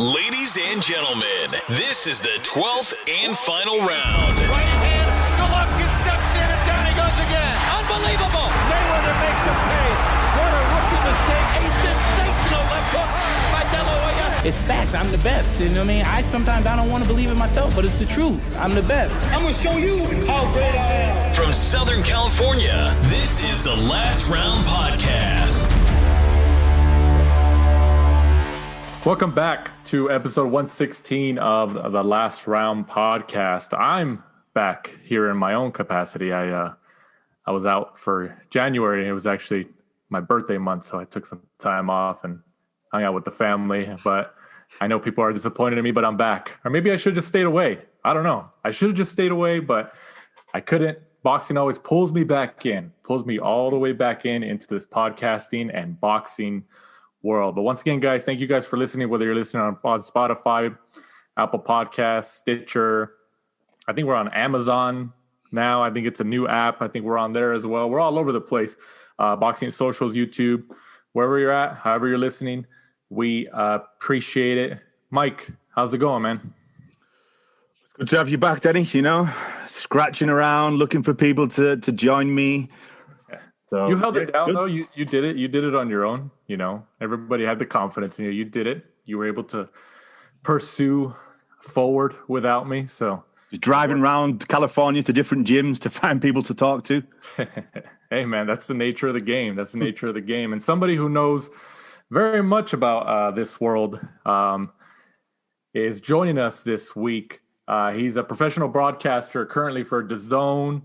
Ladies and gentlemen, this is the 12th and final round. Right hand, Golovkin steps in and down he goes again. Unbelievable. Mayweather makes him pay. What a rookie mistake. A sensational left hook by De La Hoya. It's facts. I'm the best. You know what I mean? Sometimes I don't want to believe it myself, but it's the truth. I'm the best. I'm going to show you how great I am. From Southern California, this is the Last Round Podcast. Welcome back to episode 116 of the Last Round Podcast. I'm back here in my own capacity. I was out for January. It was actually my birthday month, so I took some time off and hung out with the family. But I know people are disappointed in me, but I'm back. Or maybe I should have just stayed away. I don't know. I should have just stayed away, but I couldn't. Boxing always pulls me back in, pulls me all the way back into this podcasting and boxing world. But once again, guys, thank you guys for listening, whether you're listening on Spotify, Apple Podcasts, Stitcher. I think we're on Amazon now. I think it's a new app. I think we're on there as well. We're all over the place. Boxing Socials, YouTube, wherever you're at, however you're listening, we appreciate it. Mike, how's it going, man? It's good to have you back, Denny. You know, scratching around, looking for people to join me. So, you held it down, though. You did it. You did it on your own. You know, everybody had the confidence in you. You did it. You were able to pursue forward without me. So just driving around California to different gyms to find people to talk to. Hey, man, that's the nature of the game. That's the nature of the game. And somebody who knows very much about this world is joining us this week. He's a professional broadcaster currently for DAZN,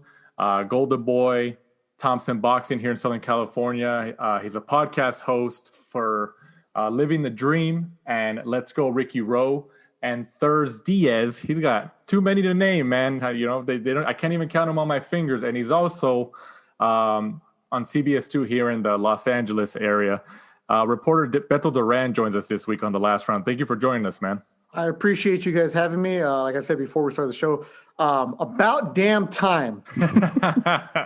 Golden Boy, Thompson Boxing here in Southern California. He's a podcast host for Living the Dream and Let's Go Ricky Rowe and Thurs Diaz. He's got too many to name, man. You know, they don't. I can't even count them on my fingers. And he's also on CBS2 here in the Los Angeles area. Reporter Beto Duran joins us this week on the Last Round. Thank you for joining us, man. I appreciate you guys having me. Like I said before we started the show, about damn time.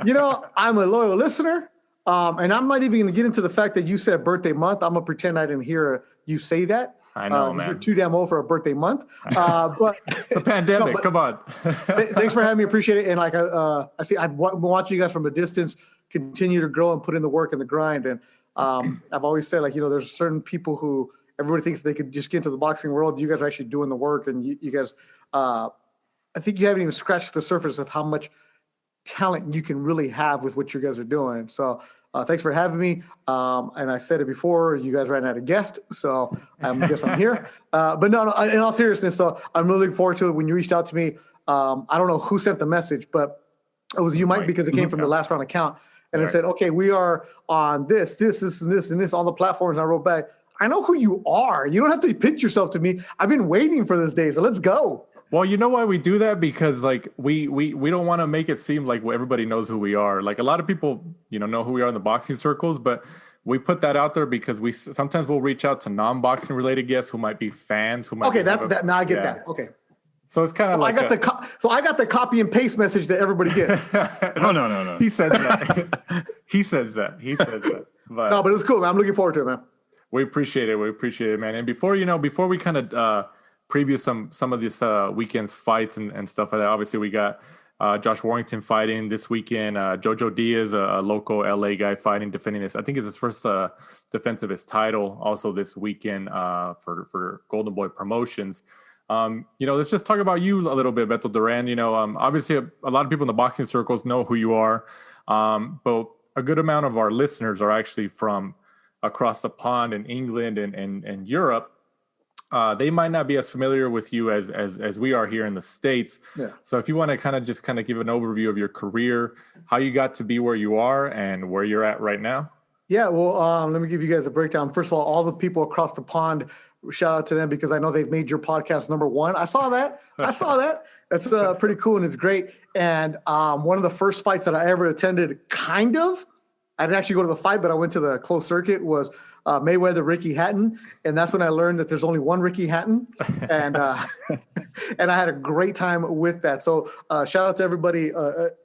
You know, I'm a loyal listener, and I'm not even going to get into the fact that you said birthday month. I'm going to pretend I didn't hear you say that. I know, man. You're too damn old for a birthday month. But the pandemic, come on. Thanks for having me. Appreciate it. And like I've been watching you guys from a distance continue to grow and put in the work and the grind. And I've always said, like, you know, there's certain people who everybody thinks they could just get into the boxing world. You guys are actually doing the work, and you guys, I think you haven't even scratched the surface of how much talent you can really have with what you guys are doing. So thanks for having me. And I said it before, you guys ran out of guests, so I guess I'm here. But no, in all seriousness, so I'm really looking forward to it. When you reached out to me, I don't know who sent the message, but it was you, Mike, because it came from the Last Round account. And it said, okay, we are on this, and this, all the platforms. And I wrote back, I know who you are. You don't have to pitch yourself to me. I've been waiting for this day, so let's go. Well, you know why we do that? Because like we don't want to make it seem like everybody knows who we are. Like a lot of people, you know who we are in the boxing circles, but we put that out there because sometimes we'll reach out to non-boxing related guests who might be fans. Who might okay, now I get that. Okay. So it's kind of like I got the copy and paste message that everybody gets. No. He says that. He says that. But it was cool, man. I'm looking forward to it, man. We appreciate it, man. And before we kind of preview some of this weekend's fights and stuff like that, obviously we got Josh Warrington fighting this weekend. Jo Diaz, a local LA guy, defending this. I think it's his first defense of his title. Also this weekend for Golden Boy Promotions. Let's just talk about you a little bit, Beto Duran. Obviously a lot of people in the boxing circles know who you are, but a good amount of our listeners are actually from across the pond in England and Europe. They might not be as familiar with you as we are here in the States. Yeah. So if you want to kind of give an overview of your career, how you got to be where you are and where you're at right now. Yeah, well, let me give you guys a breakdown. First of all the people across the pond, shout out to them because I know they've made your podcast number one. I saw that. That's pretty cool and it's great. And one of the first fights that I ever attended, I didn't actually go to the fight, but I went to the closed circuit, was Mayweather, Ricky Hatton. And that's when I learned that there's only one Ricky Hatton. And and I had a great time with that. So shout out to everybody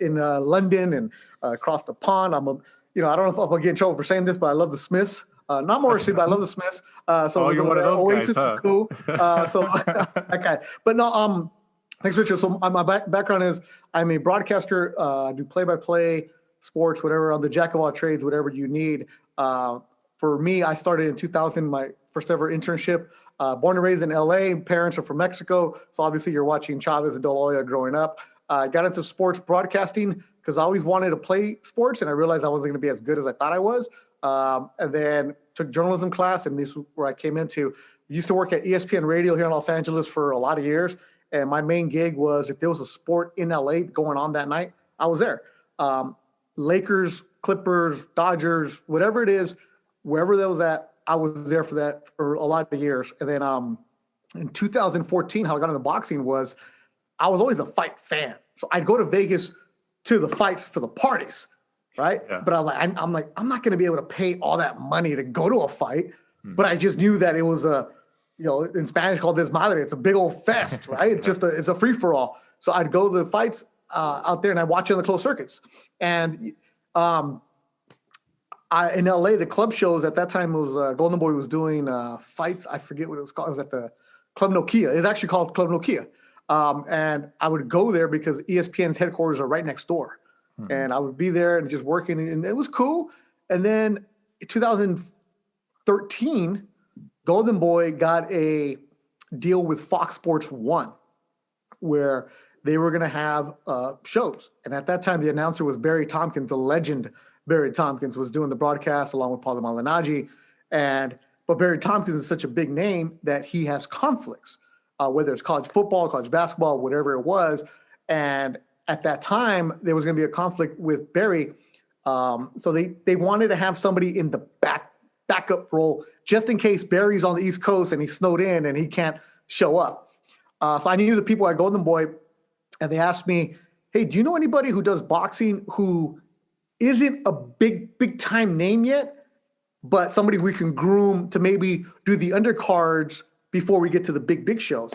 in London and across the pond. I don't know if I'll get in trouble for saying this, but I love the Smiths. Not Morrissey, but I love the Smiths. So you're one of those Oasis guys, huh? is cool. So okay, but no. Thanks, Richard. So my background is I'm a broadcaster. Do play-by-play, sports, whatever, on the jack of all trades, whatever you need. For me, I started in 2000, my first ever internship. Born and raised in LA. Parents are from Mexico, so obviously you're watching Chavez and De La Hoya growing up. I got into sports broadcasting because I always wanted to play sports, and I realized I wasn't going to be as good as I thought I was. And then took journalism class, and this is where I came into. Used to work at ESPN Radio here in Los Angeles for a lot of years. And my main gig was if there was a sport in LA going on that night, I was there. Lakers, Clippers, Dodgers, whatever it is, wherever that was at, I was there for that for a lot of years. And then in 2014, how I got into boxing was I was always a fight fan. So I'd go to Vegas to the fights for the parties, right? Yeah. But I'm like, I'm not going to be able to pay all that money to go to a fight. But I just knew that it was in Spanish called desmadre. It's a big old fest, right? It's a free for all. So I'd go to the fights out there and I'd watch it on the closed circuits. And in LA, the club shows at that time was Golden Boy was doing fights. I forget what it was called. It was at the Club Nokia. It's actually called Club Nokia. And I would go there because ESPN's headquarters are right next door. And I would be there and just working, and it was cool. And then in 2013, Golden Boy got a deal with Fox Sports 1 where they were going to have shows. And at that time, the announcer was Barry Tompkins, the legend Barry Tompkins was doing the broadcast along with Paulie Malignaggi. But Barry Tompkins is such a big name that he has conflicts, whether it's college football, college basketball, whatever it was. And at that time, there was going to be a conflict with Barry. So they wanted to have somebody in the backup role just in case Barry's on the East Coast and he's snowed in and he can't show up. So I knew the people at Golden Boy, and they asked me, hey, do you know anybody who does boxing who isn't a big time name yet, but somebody we can groom to maybe do the undercards before we get to the big shows?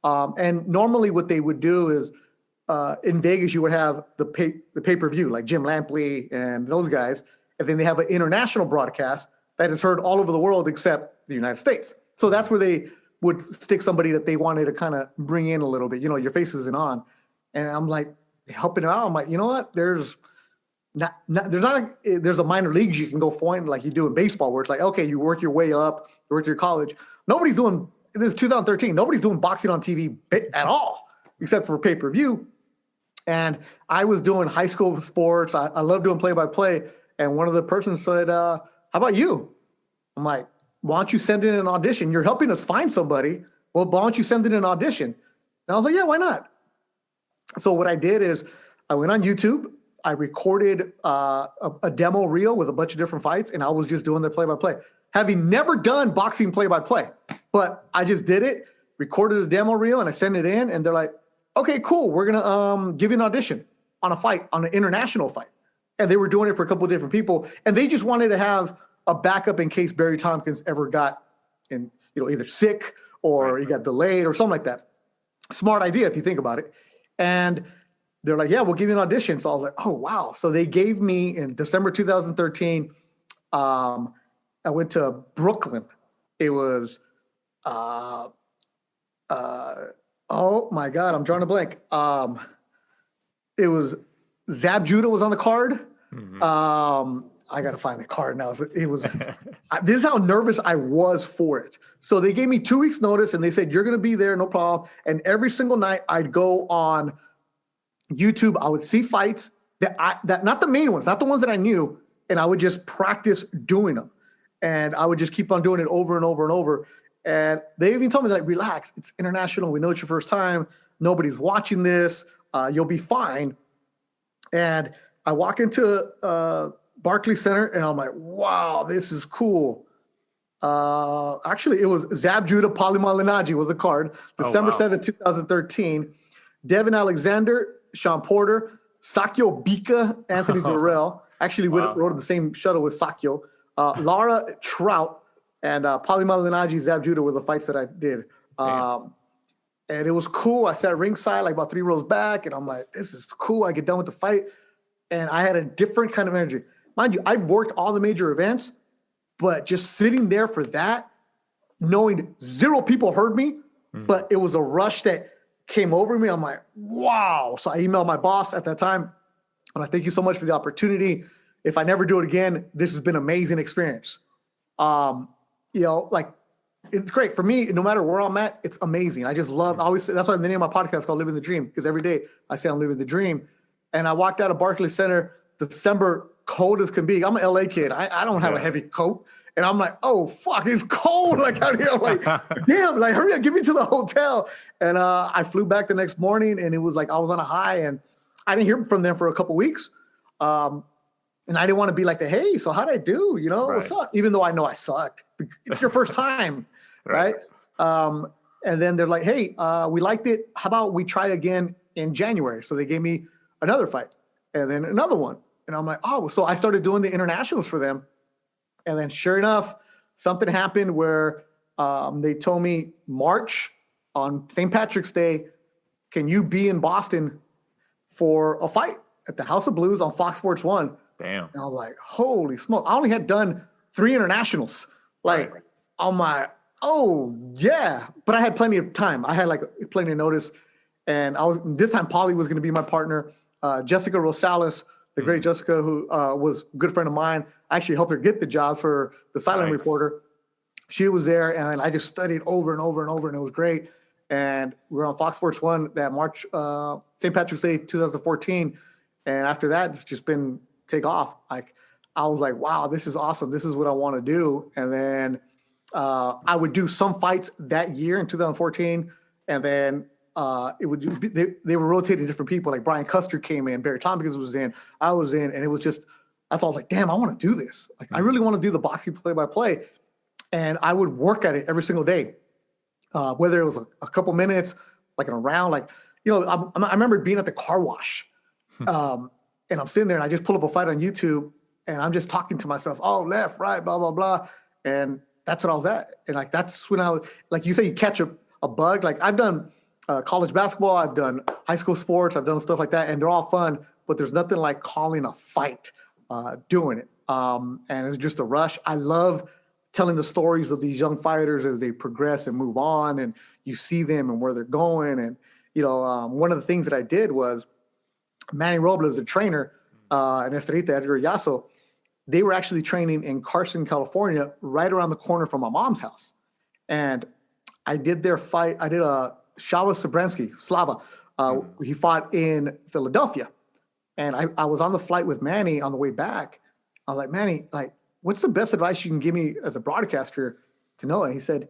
And normally what they would do is in Vegas, you would have the pay-per-view, like Jim Lampley and those guys. And then they have an international broadcast that is heard all over the world except the United States. So that's where they would stick somebody that they wanted to kind of bring in a little bit. Your face isn't on. And I'm like, helping them out. I'm like, you know what? There's a minor leagues you can go find like you do in baseball where it's like, okay, you work your way up, you work your college. Nobody's doing, this is 2013, nobody's doing boxing on TV at all, except for pay-per-view. And I was doing high school sports. I love doing play-by-play. And one of the persons said, how about you? I'm like, why don't you send in an audition? You're helping us find somebody. Well, why don't you send in an audition? And I was like, yeah, why not? So what I did is I went on YouTube. I recorded a demo reel with a bunch of different fights, and I was just doing the play-by-play. Having never done boxing play-by-play, but I just did it, recorded a demo reel, and I sent it in, and they're like, okay, cool. We're going to give you an audition on a fight, on an international fight. And they were doing it for a couple of different people, and they just wanted to have a backup in case Barry Tompkins ever got in, either sick or he got delayed or something like that. Smart idea if you think about it. And they're like, yeah, we'll give you an audition. So I was like, oh, wow. So they gave me in December 2013, I went to Brooklyn. It was, oh my God, I'm drawing a blank. It was Zab Judah was on the card. Mm-hmm. I got to find the card now. It was, this is how nervous I was for it. So they gave me 2 weeks notice and they said, you're going to be there, no problem. And every single night I'd go on YouTube. I would see fights that not the main ones, not the ones that I knew. And I would just practice doing them. And I would just keep on doing it over and over and over. And they even told me that, relax, it's international. We know it's your first time. Nobody's watching this. You'll be fine. And I walk into Barclays Center, and I'm like, wow, this is cool. Actually, it was Zab Judah, Paulie Malignaggi was the card. December 7th, 2013. Devin Alexander, Sean Porter, Sakio Bika, Anthony Durrell. Actually, rode the same shuttle with Sakio. Lara Trout, and Paulie Malignaggi, Zab Judah were the fights that I did. And it was cool. I sat ringside, like about 3 rows back, and I'm like, this is cool. I get done with the fight, and I had a different kind of energy. Mind you, I've worked all the major events, But just sitting there for that, knowing 0 people heard me, but it was a rush that came over me. I'm like, wow. So I emailed my boss at that time. And I thank you so much for the opportunity. If I never do it again, this has been an amazing experience. Like it's great for me. No matter where I'm at, it's amazing. I just love, I always say, that's why the name of my podcast is called Living the Dream, because every day I say I'm living the dream. And I walked out of Barclays Center, December, cold as can be. I'm an LA kid. I don't have a heavy coat. And I'm like, oh, fuck, it's cold like out here. I'm like, damn, like, hurry up, get me to the hotel. And I flew back the next morning, and it was like I was on a high, and I didn't hear from them for a couple weeks. And I didn't want to be like, hey, so how'd I do? You know, what's up? Even though I know I suck. It's your first time, right? And then they're like, hey, we liked it. How about we try again in January? So they gave me another fight and then another one. And I'm like, oh, so I started doing the internationals for them. And then sure enough, something happened where they told me March on St. Patrick's Day, can you be in Boston for a fight at the House of Blues on Fox Sports 1? Damn. And I was like, holy smoke. I only had done 3 internationals. Like, I'm like, oh, yeah. But I had plenty of time. I had like plenty of notice. And this time, Polly was going to be my partner. Jessica Rosales, the great Jessica, who was a good friend of mine. I actually helped her get the job for the silent reporter. She was there, and I just studied over and over and over, and it was great. And we were on Fox Sports 1 that March, St. Patrick's Day 2014. And after that, it's just been take off. Like, I was like, wow, this is awesome. This is what I want to do. And then I would do some fights that year in 2014, and then it would be, they were rotating different people. Like Brian Custer came in, Barry Tompkins was in, I was in, and it was just, I thought like, damn, I want to do this. Like, I really want to do the boxing play-by-play. And I would work at it every single day, whether it was a couple minutes, like in a round, like, you know, I remember being at the car wash, and I'm sitting there and I just pull up a fight on YouTube and I'm just talking to myself, oh, left, right, blah, blah, blah. And that's what I was at. And like, that's when I was, like you say, you catch a bug. Like, I've done college basketball, I've done high school sports, I've done stuff like that, and they're all fun, but there's nothing like calling a fight, doing it. And it's just a rush. I love telling the stories of these young fighters as they progress and move on, and you see them and where they're going. And, you know, one of the things that I did was Manny Robles, the trainer, and Negrete, Edgar Yasso, they were actually training in Carson, California, right around the corner from my mom's house. And I did their fight. I did a Slava. He fought in Philadelphia. And I was on the flight with Manny on the way back. I was like, Manny, like, what's the best advice you can give me as a broadcaster to know? And he said,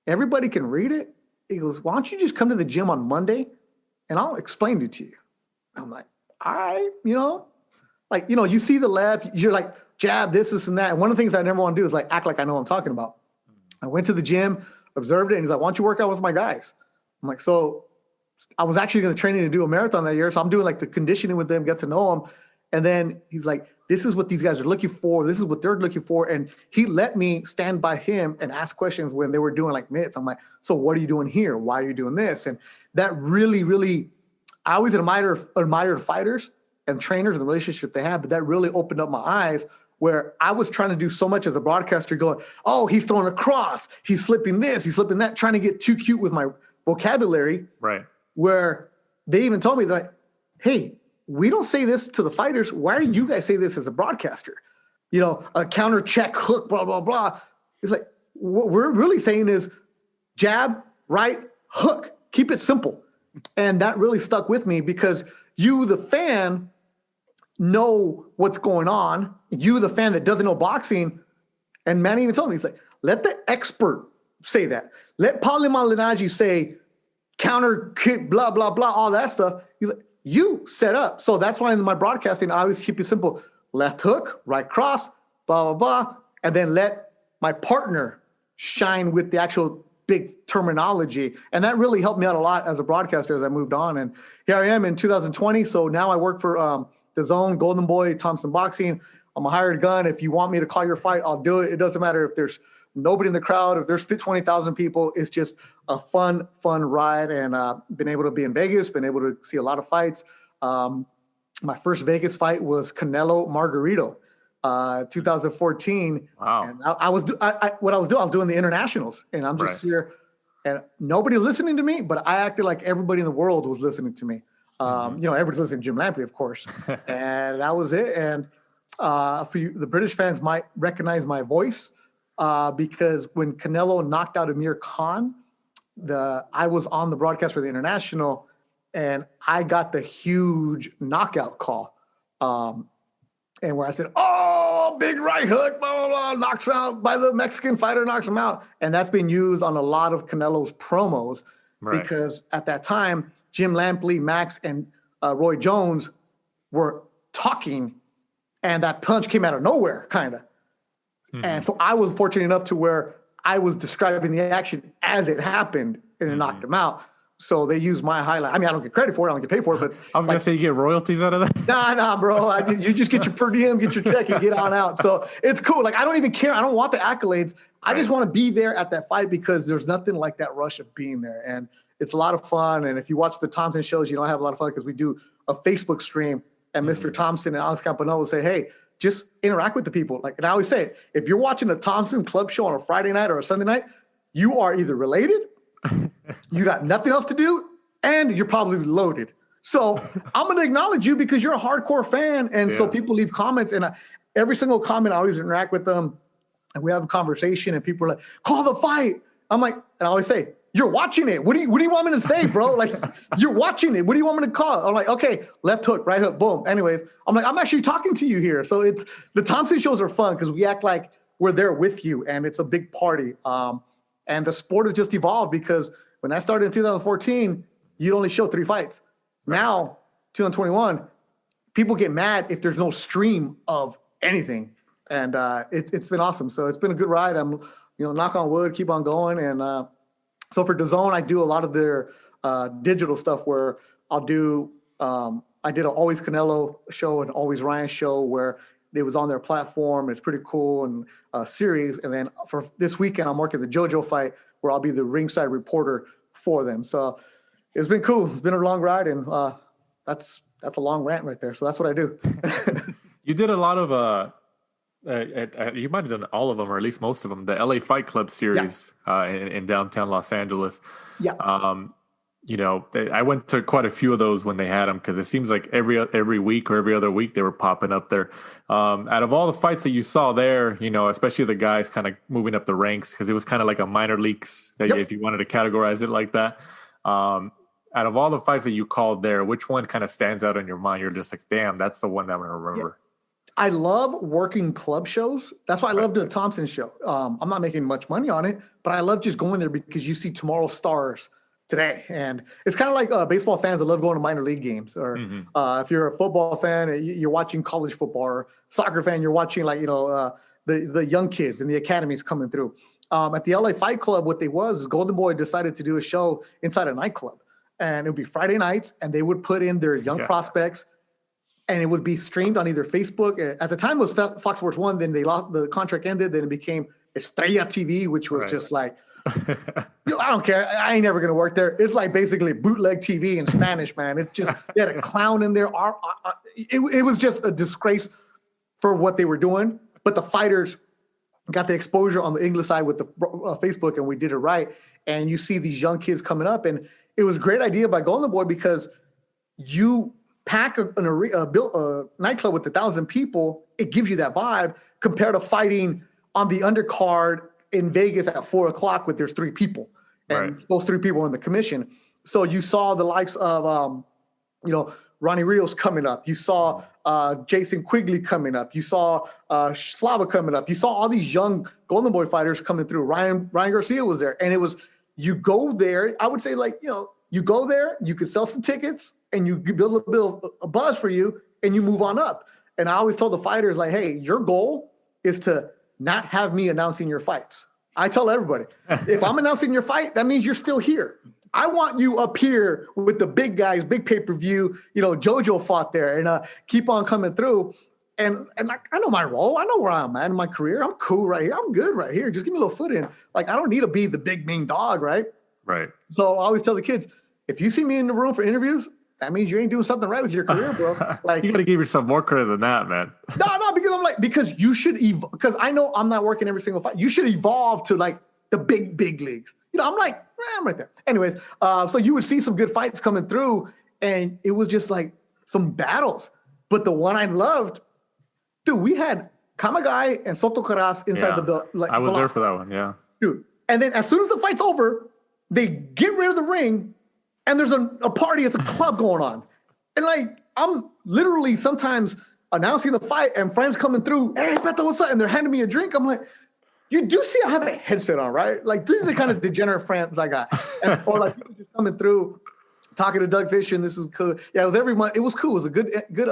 everybody can read it. He goes, why don't you just come to the gym on Monday and I'll explain it to you. I'm like, all right, you know, like, you know, you see the left, you're like, jab, this, and that. And one of the things I never want to do is like act like I know what I'm talking about. I went to the gym, observed it, and he's like, why don't you work out with my guys? I'm like, so I was actually going to train to do a marathon that year. So I'm doing like the conditioning with them, get to know them. And then he's like, this is what these guys are looking for. This is what they're looking for. And he let me stand by him and ask questions when they were doing like mitts. I'm like, so what are you doing here? Why are you doing this? And that really, really, I always admired fighters and trainers and the relationship they have, but that really opened up my eyes where I was trying to do so much as a broadcaster going, oh, he's throwing a cross, he's slipping this, he's slipping that, trying to get too cute with my vocabulary. Right. Where they even told me that, hey, we don't say this to the fighters. Why do you guys say this as a broadcaster? You know, a counter check, hook, blah, blah, blah. It's like, what we're really saying is jab, right, hook, keep it simple. And that really stuck with me because you, the fan, know what's going on. You, the fan that doesn't know boxing, and Manny even told me, he's like, let the expert say that. Let Paulie Malignaggi say counter kick, blah, blah, blah, all that stuff. He's like, you set up. So that's why in my broadcasting, I always keep it simple. Left hook, right cross, blah, blah, blah. And then let my partner shine with the actual big terminology. And that really helped me out a lot as a broadcaster as I moved on. And here I am in 2020. So now I work for the Zone, Golden Boy, Thompson Boxing. I'm a hired gun. If you want me to call your fight, I'll do it. It doesn't matter if there's nobody in the crowd, if there's 20,000 people. It's just a fun ride. And been able to be in Vegas, been able to see a lot of fights. My first Vegas fight was Canelo-Margarito. 2014. Wow. And I was doing the internationals, and I'm just here, and nobody's listening to me, but I acted like everybody in the world was listening to me. Everybody's listening to Jim Lampley, of course, and that was it. And for you, the British fans might recognize my voice because when Canelo knocked out Amir Khan, I was on the broadcast for the international, and I got the huge knockout call. And where I said, "Oh, big right hook, blah, blah, blah, knocks out by the Mexican fighter, knocks him out." And that's been used on a lot of Canelo's promos because at that time, Jim Lampley, Max, and Roy Jones were talking, and that punch came out of nowhere, kind of. And so I was fortunate enough to where I was describing the action as it happened, and it knocked him out. So they use my highlight. I mean, I don't get credit for it. I don't get paid for it. But I was going to say, you get royalties out of that? Nah, bro. You just get your per diem, get your check, and get on out. So it's cool. Like, I don't even care. I don't want the accolades. I just want to be there at that fight because there's nothing like that rush of being there. And it's a lot of fun. And if you watch the Thompson shows, you don't have a lot of fun because we do a Facebook stream, and Mr. Thompson and Alex Campanello say, "Hey, just interact with the people." Like, and I always say, if you're watching a Thompson Club show on a Friday night or a Sunday night, you are either related, you got nothing else to do, and you're probably loaded. So I'm going to acknowledge you because you're a hardcore fan. And so people leave comments, and every single comment, I always interact with them, and we have a conversation, and people are like, "Call the fight." I'm like, and I always say, "You're watching it. What do you want me to say, bro? Like, you're watching it. What do you want me to call?" I'm like, "Okay, left hook, right hook, boom." Anyways, I'm like, I'm actually talking to you here. So it's the Thompson shows are fun because we act like we're there with you, and it's a big party. And the sport has just evolved because when I started in 2014, you'd only show 3 fights. Now, 2021, people get mad if there's no stream of anything. And it's been awesome. So it's been a good ride. I'm, knock on wood, keep on going. And so for DAZN, I do a lot of their digital stuff where I'll do, I did an Always Canelo show and Always Ryan show where it was on their platform. It's pretty cool and series. And then for this weekend, I'm working the JoJo fight where I'll be the ringside reporter for them. So it's been cool. It's been a long ride, and that's a long rant right there. So that's what I do. You did a lot of you might have done all of them, or at least most of them. The LA Fight Club series in downtown Los Angeles. Yeah. I went to quite a few of those when they had them because it seems like every week or every other week they were popping up there. Out of all the fights that you saw there, especially the guys kind of moving up the ranks, because it was kind of like a minor leagues, if you wanted to categorize it like that. Out of all the fights that you called there, which one kind of stands out in your mind? You're just like, damn, that's the one that I'm going to remember. Yeah. I love working club shows. That's why I love the Thompson show. I'm not making much money on it, but I love just going there because you see tomorrow's stars today. And it's kind of like baseball fans that love going to minor league games, or if you're a football fan, you're watching college football, or soccer fan, you're watching the young kids and the academies coming through. At the LA Fight Club, what they was Golden Boy decided to do a show inside a nightclub, and it would be Friday nights, and they would put in their young prospects, and it would be streamed on either Facebook. At the time it was Fox Sports 1, then they lost, the contract ended, then it became Estrella TV, which was just like, I don't care. I ain't never going to work there. It's like basically bootleg TV in Spanish, man. It's just, they had a clown in there. It was just a disgrace for what they were doing. But the fighters got the exposure on the English side with the Facebook, and we did it right. And you see these young kids coming up. And it was a great idea by Golden Boy because you pack a nightclub with 1,000 people. It gives you that vibe compared to fighting on the undercard in Vegas at 4:00 with there's 3 people, and those 3 people are in the commission. So you saw the likes of, Ronny Rios coming up. You saw Jason Quigley coming up. You saw Slava coming up. You saw all these young Golden Boy fighters coming through. Ryan Garcia was there. And it was, you go there, I would say you go there, you could sell some tickets and you build a buzz for you and you move on up. And I always told the fighters, like, hey, your goal is to not have me announcing your fights. I tell everybody, if I'm announcing your fight, that means you're still here. I want you up here with the big guys, big pay-per-view. JoJo fought there, and keep on coming through. And I know my role. I know where I'm at in my career. I'm cool right here. I'm good right here. Just give me a little foot in. Like, I don't need to be the big mean dog, right? Right. So I always tell the kids, if you see me in the room for interviews, that means you ain't doing something right with your career, bro. Like, you got to give yourself more credit than that, man. No, because I'm like, because you should because I know I'm not working every single fight. You should evolve to like the big leagues. You know, I'm like, I'm right there. Anyways, so you would see some good fights coming through, and it was just like some battles. But the one I loved, dude, we had Kamagai and Soto Caras inside the belt. Like, I was there for that one, yeah. Dude, and then as soon as the fight's over, they get rid of the ring, and there's a party, it's a club going on. And like, I'm literally sometimes announcing the fight and friends coming through, hey, Beto, what's up? And they're handing me a drink. I'm like, you do see I have a headset on, right? Like, these are the kind of degenerate friends I got. Or like people just coming through, talking to Doug Fisher, and this is cool. Yeah, it was every month. It was cool. It was a good,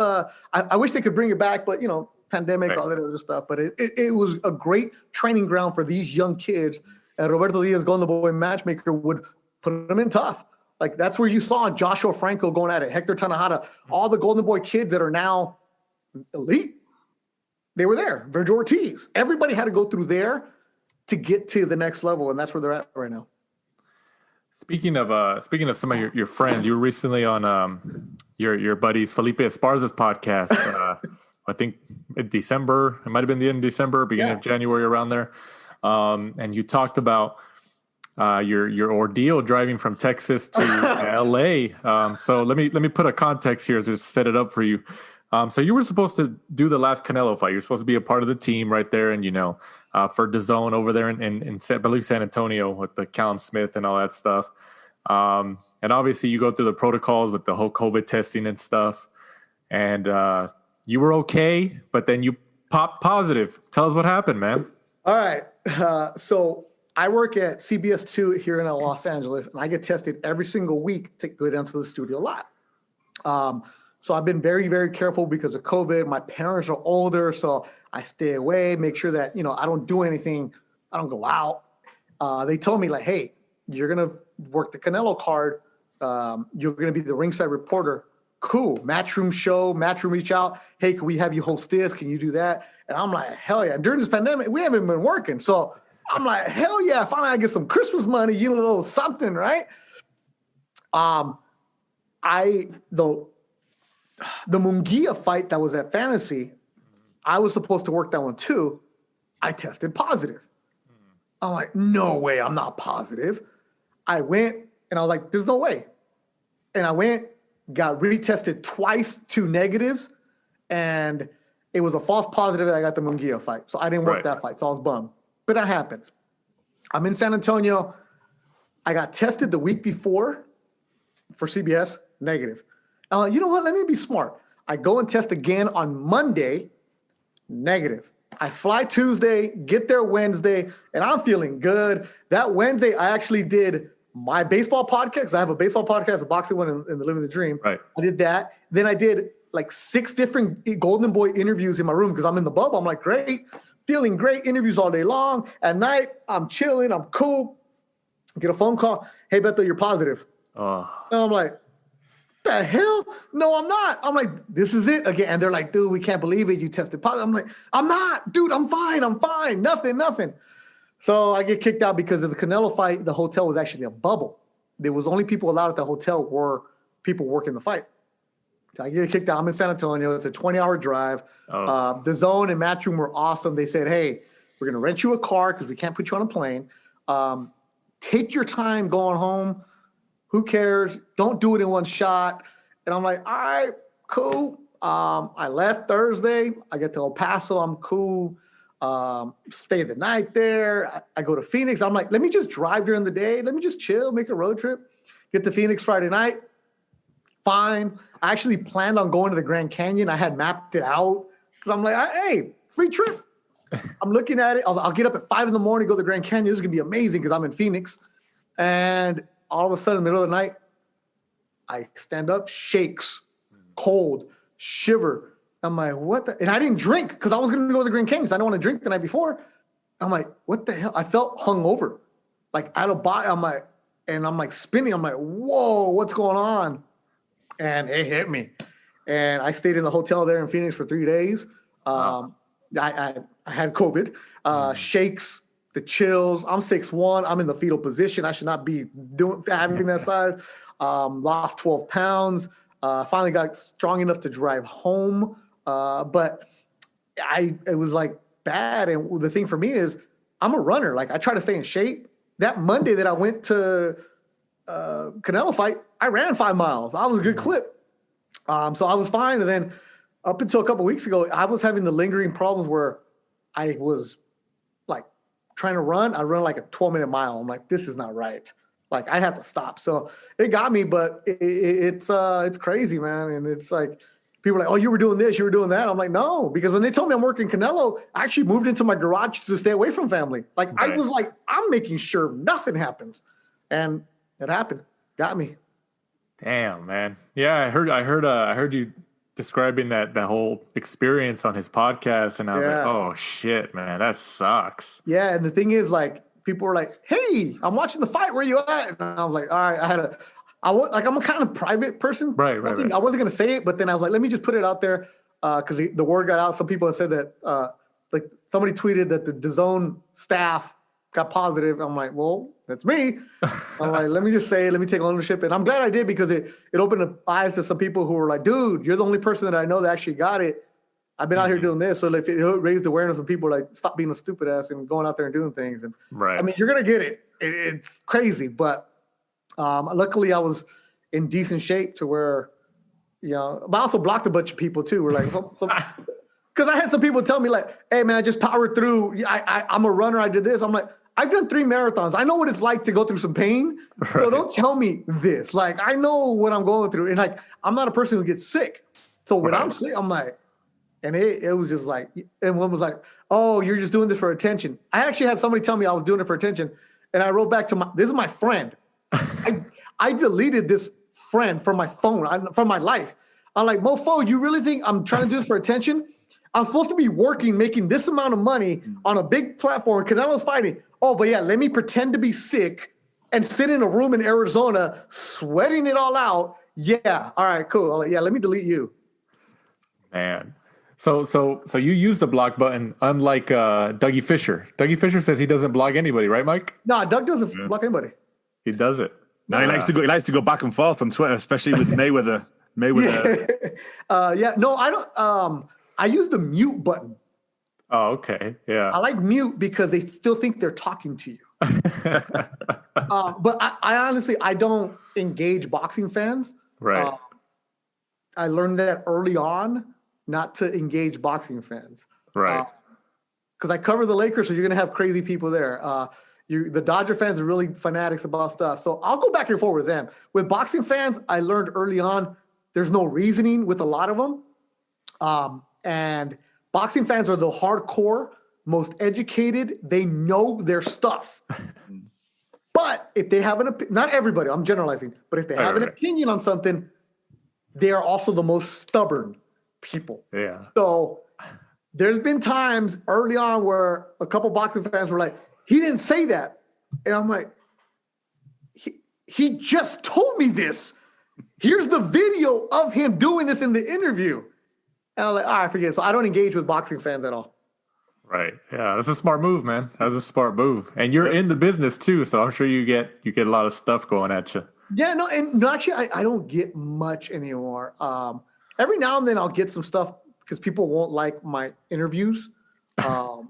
I wish they could bring it back, but you know, pandemic, all that other stuff. But it was a great training ground for these young kids. And Roberto Diaz, Golden Boy matchmaker, would put them in tough. Like, that's where you saw Joshua Franco going at it, Hector Tanahata, all the Golden Boy kids that are now elite. They were there. Virgil Ortiz. Everybody had to go through there to get to the next level, and that's where they're at right now. Speaking of some of your friends, you were recently on your buddies Felipe Esparza's podcast. I think in December. It might have been the end of December, beginning of January, around there. And you talked about your ordeal driving from Texas to LA. So let me put a context here to set it up for you. So you were supposed to do the last Canelo fight. You're supposed to be a part of the team right there, and for DAZN over there in I believe San Antonio with the Canelo-Smith and all that stuff. And obviously you go through the protocols with the whole COVID testing and stuff. And you were okay, but then you popped positive. Tell us what happened, man. All right. So I work at CBS 2 here in Los Angeles, and I get tested every single week to go down to the studio a lot. So I've been very, very careful because of COVID. My parents are older, so I stay away, make sure that, I don't do anything. I don't go out. They told me, like, hey, you're going to work the Canelo card. You're going to be the ringside reporter. Cool. Matchroom show, Matchroom reach out. Hey, can we have you host this? Can you do that? And I'm like, hell yeah. And during this pandemic, we haven't been working. So I'm like, hell yeah. Finally, I get some Christmas money, a little something, right? The Munguia fight that was at Fantasy, I was supposed to work that one too. I tested positive. I'm like, no way, I'm not positive. I went and I was like, there's no way. And I went, got retested twice, 2 negatives, and it was a false positive that I got the Munguia fight. So I didn't work that fight, so I was bummed. But that happens. I'm in San Antonio. I got tested the week before for CBS, negative. I'm like, you know what? Let me be smart. I go and test again on Monday, negative. I fly Tuesday, get there Wednesday, and I'm feeling good. That Wednesday, I actually did my baseball podcast. I have a baseball podcast, a boxing one, in the Living the Dream. Right. I did that. Then I did like 6 different Golden Boy interviews in my room because I'm in the bubble. I'm like, great, feeling great. Interviews all day long. At night, I'm chilling. I'm cool. Get a phone call. Hey, Beto, you're positive. And I'm like, the hell? No, I'm not. I'm like, this is it again. And they're like, dude, we can't believe it. You tested positive. I'm like, I'm not, dude. I'm fine. Nothing. So I get kicked out because of the Canelo fight. The hotel was actually a bubble. There was only people allowed at the hotel were people working the fight. So I get kicked out. I'm in San Antonio. It's a 20-hour drive. DAZN and Matchroom were awesome. They said, hey, we're going to rent you a car because we can't put you on a plane. Take your time going home. Who cares? Don't do it in one shot. And I'm like, all right, cool. I left Thursday. I get to El Paso. I'm cool. Stay the night there. I go to Phoenix. I'm like, let me just drive during the day. Let me just chill, make a road trip. Get to Phoenix Friday night. Fine. I actually planned on going to the Grand Canyon. I had mapped it out. Because I'm like, hey, free trip. I'm looking at it. I'll get up at 5 a.m, go to the Grand Canyon. This is going to be amazing because I'm in Phoenix. And all of a sudden, in the middle of the night, I stand up, shakes, cold, shiver. I'm like, what the? And I didn't drink because I was going to go to the Grand Canyon. So I don't want to drink the night before. I'm like, what the hell? I felt hungover, like out of body. I'm like spinning. I'm like, whoa, what's going on? And it hit me. And I stayed in the hotel there in Phoenix for 3 days. I had COVID, shakes, the chills. I'm 6'1". I'm in the fetal position. I should not be having that size. Lost 12 pounds. Finally got strong enough to drive home. But it was like bad. And the thing for me is I'm a runner. Like I try to stay in shape. That Monday that I went to Canelo fight, I ran 5 miles. I was a good clip. So I was fine. And then up until a couple of weeks ago, I was having the lingering problems where I was like trying to run. I run like a 12-minute mile. I'm like, this is not right. Like I have to stop. So it got me, but it's crazy, man. And it's like, people are like, oh, you were doing this, you were doing that. I'm like, no, because when they told me I'm working Canelo, I actually moved into my garage to stay away from family. Like right. I was like, I'm making sure nothing happens. And it happened. Got me. Damn, man. Yeah, I heard you describing that whole experience on his podcast, and I was like, oh shit, man, that sucks. Yeah, and the thing is, like, people were like, hey, I'm watching the fight, where you at? And I was like, all right, I'm a kind of private person. Right. I wasn't gonna say it, but then I was like, let me just put it out there, because the word got out. Some people have said that, like somebody tweeted that the DAZN staff got positive. I'm like, well, that's me. I'm like, let me just say, let me take ownership. And I'm glad I did, because it opened up eyes to some people who were like, dude, you're the only person that I know that actually got it. I've been out here doing this. So if it raised awareness of people, like, stop being a stupid ass and going out there and doing things. And right. I mean, you're going to get it. It's crazy. But luckily I was in decent shape to where, but I also blocked a bunch of people too. We're like, because I had some people tell me like, hey man, I just powered through. I'm a runner. I did this. I'm like, I've done 3 marathons. I know what it's like to go through some pain. Right. So don't tell me this. Like, I know what I'm going through. And like, I'm not a person who gets sick. So when I'm sick, I'm like, and it was just like, and one was like, oh, you're just doing this for attention. I actually had somebody tell me I was doing it for attention. And I wrote back to this is my friend. I deleted this friend from my phone, from my life. I'm like, mofo, you really think I'm trying to do this for attention? I'm supposed to be working, making this amount of money on a big platform. Canelo's fighting. Oh, but yeah, let me pretend to be sick and sit in a room in Arizona, sweating it all out. Yeah. All right, cool. Like, yeah, let me delete you. Man. So you use the block button, unlike Dougie Fisher. Dougie Fisher says he doesn't block anybody, right, Mike? No, Doug doesn't block anybody. He does it. No, he likes to go back and forth on Twitter, especially with Mayweather. Yeah. No, I don't. I use the mute button. Oh, okay. Yeah. I like mute because they still think they're talking to you. But I honestly, I don't engage boxing fans. Right. I learned that early on, not to engage boxing fans. Right. Because I cover the Lakers, so you're going to have crazy people there. The Dodger fans are really fanatics about stuff. So I'll go back and forth with them. With boxing fans, I learned early on, there's no reasoning with a lot of them. And boxing fans are the hardcore, most educated. They know their stuff. But if they have not everybody, I'm generalizing, but if they have an opinion on something, they are also the most stubborn people. Yeah. So there's been times early on where a couple boxing fans were like, he didn't say that. And I'm like, he just told me this. Here's the video of him doing this in the interview. And I was like, all right, forget it. So I don't engage with boxing fans at all. Right. Yeah, that's a smart move, man. That's a smart move. And you're in the business too, so I'm sure you get a lot of stuff going at you. Yeah, no, actually, I don't get much anymore. Every now and then I'll get some stuff because people won't like my interviews.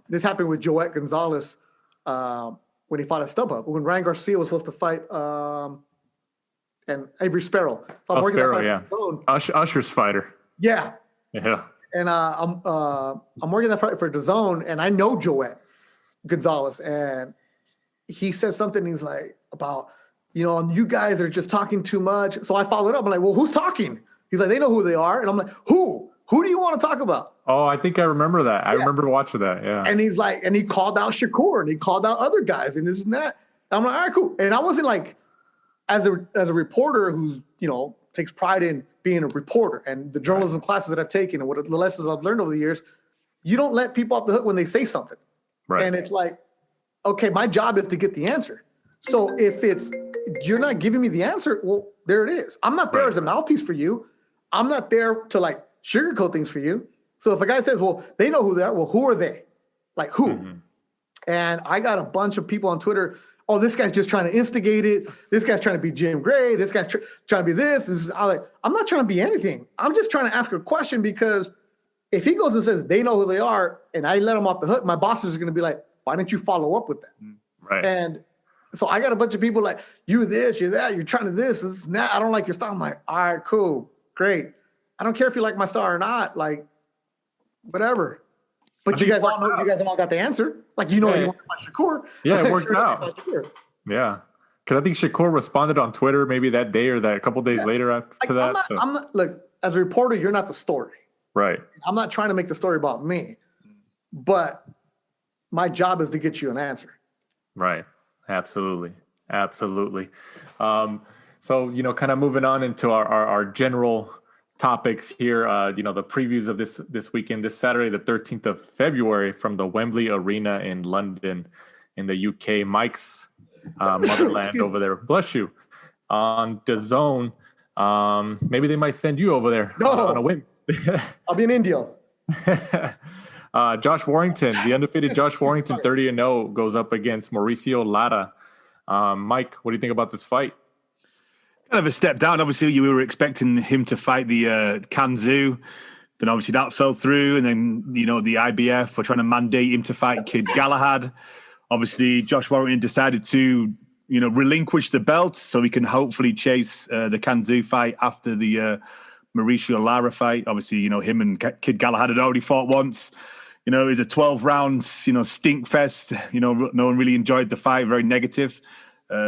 This happened with Joet Gonzalez when he fought at StubHub. When Ryan Garcia was supposed to fight and Avery Sparrow. So I'm working Sparrow, yeah. Usher's fighter. Yeah. Yeah. And I'm working that fight for DAZN, and I know Joet Gonzalez, and he said something. He's like about, you guys are just talking too much. So I followed up. I'm like, well, who's talking? He's like, they know who they are. And I'm like, who? Who do you want to talk about? Oh, I think I remember that. Yeah. I remember watching that. Yeah. And he's like, and he called out Shakur, and he called out other guys, and this and that. I'm like, all right, cool. And I wasn't like, as a reporter who takes pride in being a reporter and the journalism classes that I've taken and what the lessons I've learned over the years, you don't let people off the hook when they say something. Right. And it's like, okay, my job is to get the answer. So if you're not giving me the answer, well, there it is. I'm not there as a mouthpiece for you. I'm not there to like sugarcoat things for you. So if a guy says, well, they know who they are, well, who are they? Like who? Mm-hmm. And I got a bunch of people on Twitter. oh, this guy's just trying to instigate it. This guy's trying to be Jim Gray. This guy's trying to be this. I'm not trying to be anything. I'm just trying to ask a question, because if he goes and says they know who they are and I let them off the hook, my bosses are going to be like, why didn't you follow up with that? Right. And so I got a bunch of people like, you this, you're that, you're trying to this and that. I don't like your style. I'm like, all right, cool, great. I don't care if you like my style or not, like, whatever. But you guys all got the answer. Like, you want to fight Shakur. Yeah, it worked out. Yeah. Because I think Shakur responded on Twitter maybe that day or a couple days later after that. I'm not, look, as a reporter, you're not the story. Right. I'm not trying to make the story about me, but my job is to get you an answer. Right. Absolutely. Absolutely. So, kind of moving on into our general topics here, the previews of this weekend, this Saturday, the 13th of February, from the Wembley Arena in London in the UK, Mike's motherland over there. Bless you. On DAZN. Maybe they might send you over there on a whim. I'll be in India. Josh Warrington, the undefeated Josh Warrington, 30-0, goes up against Mauricio Lara. Mike, what do you think about this fight? Kind of a step down. Obviously, you were expecting him to fight the Kanzu. Then obviously that fell through. And then, the IBF were trying to mandate him to fight Kid Galahad. Obviously, Josh Warrington decided to, relinquish the belt so he can hopefully chase the Kanzu fight after the Mauricio Lara fight. Obviously, him and Kid Galahad had already fought once. It was a 12-round, stink fest. No one really enjoyed the fight, very negative.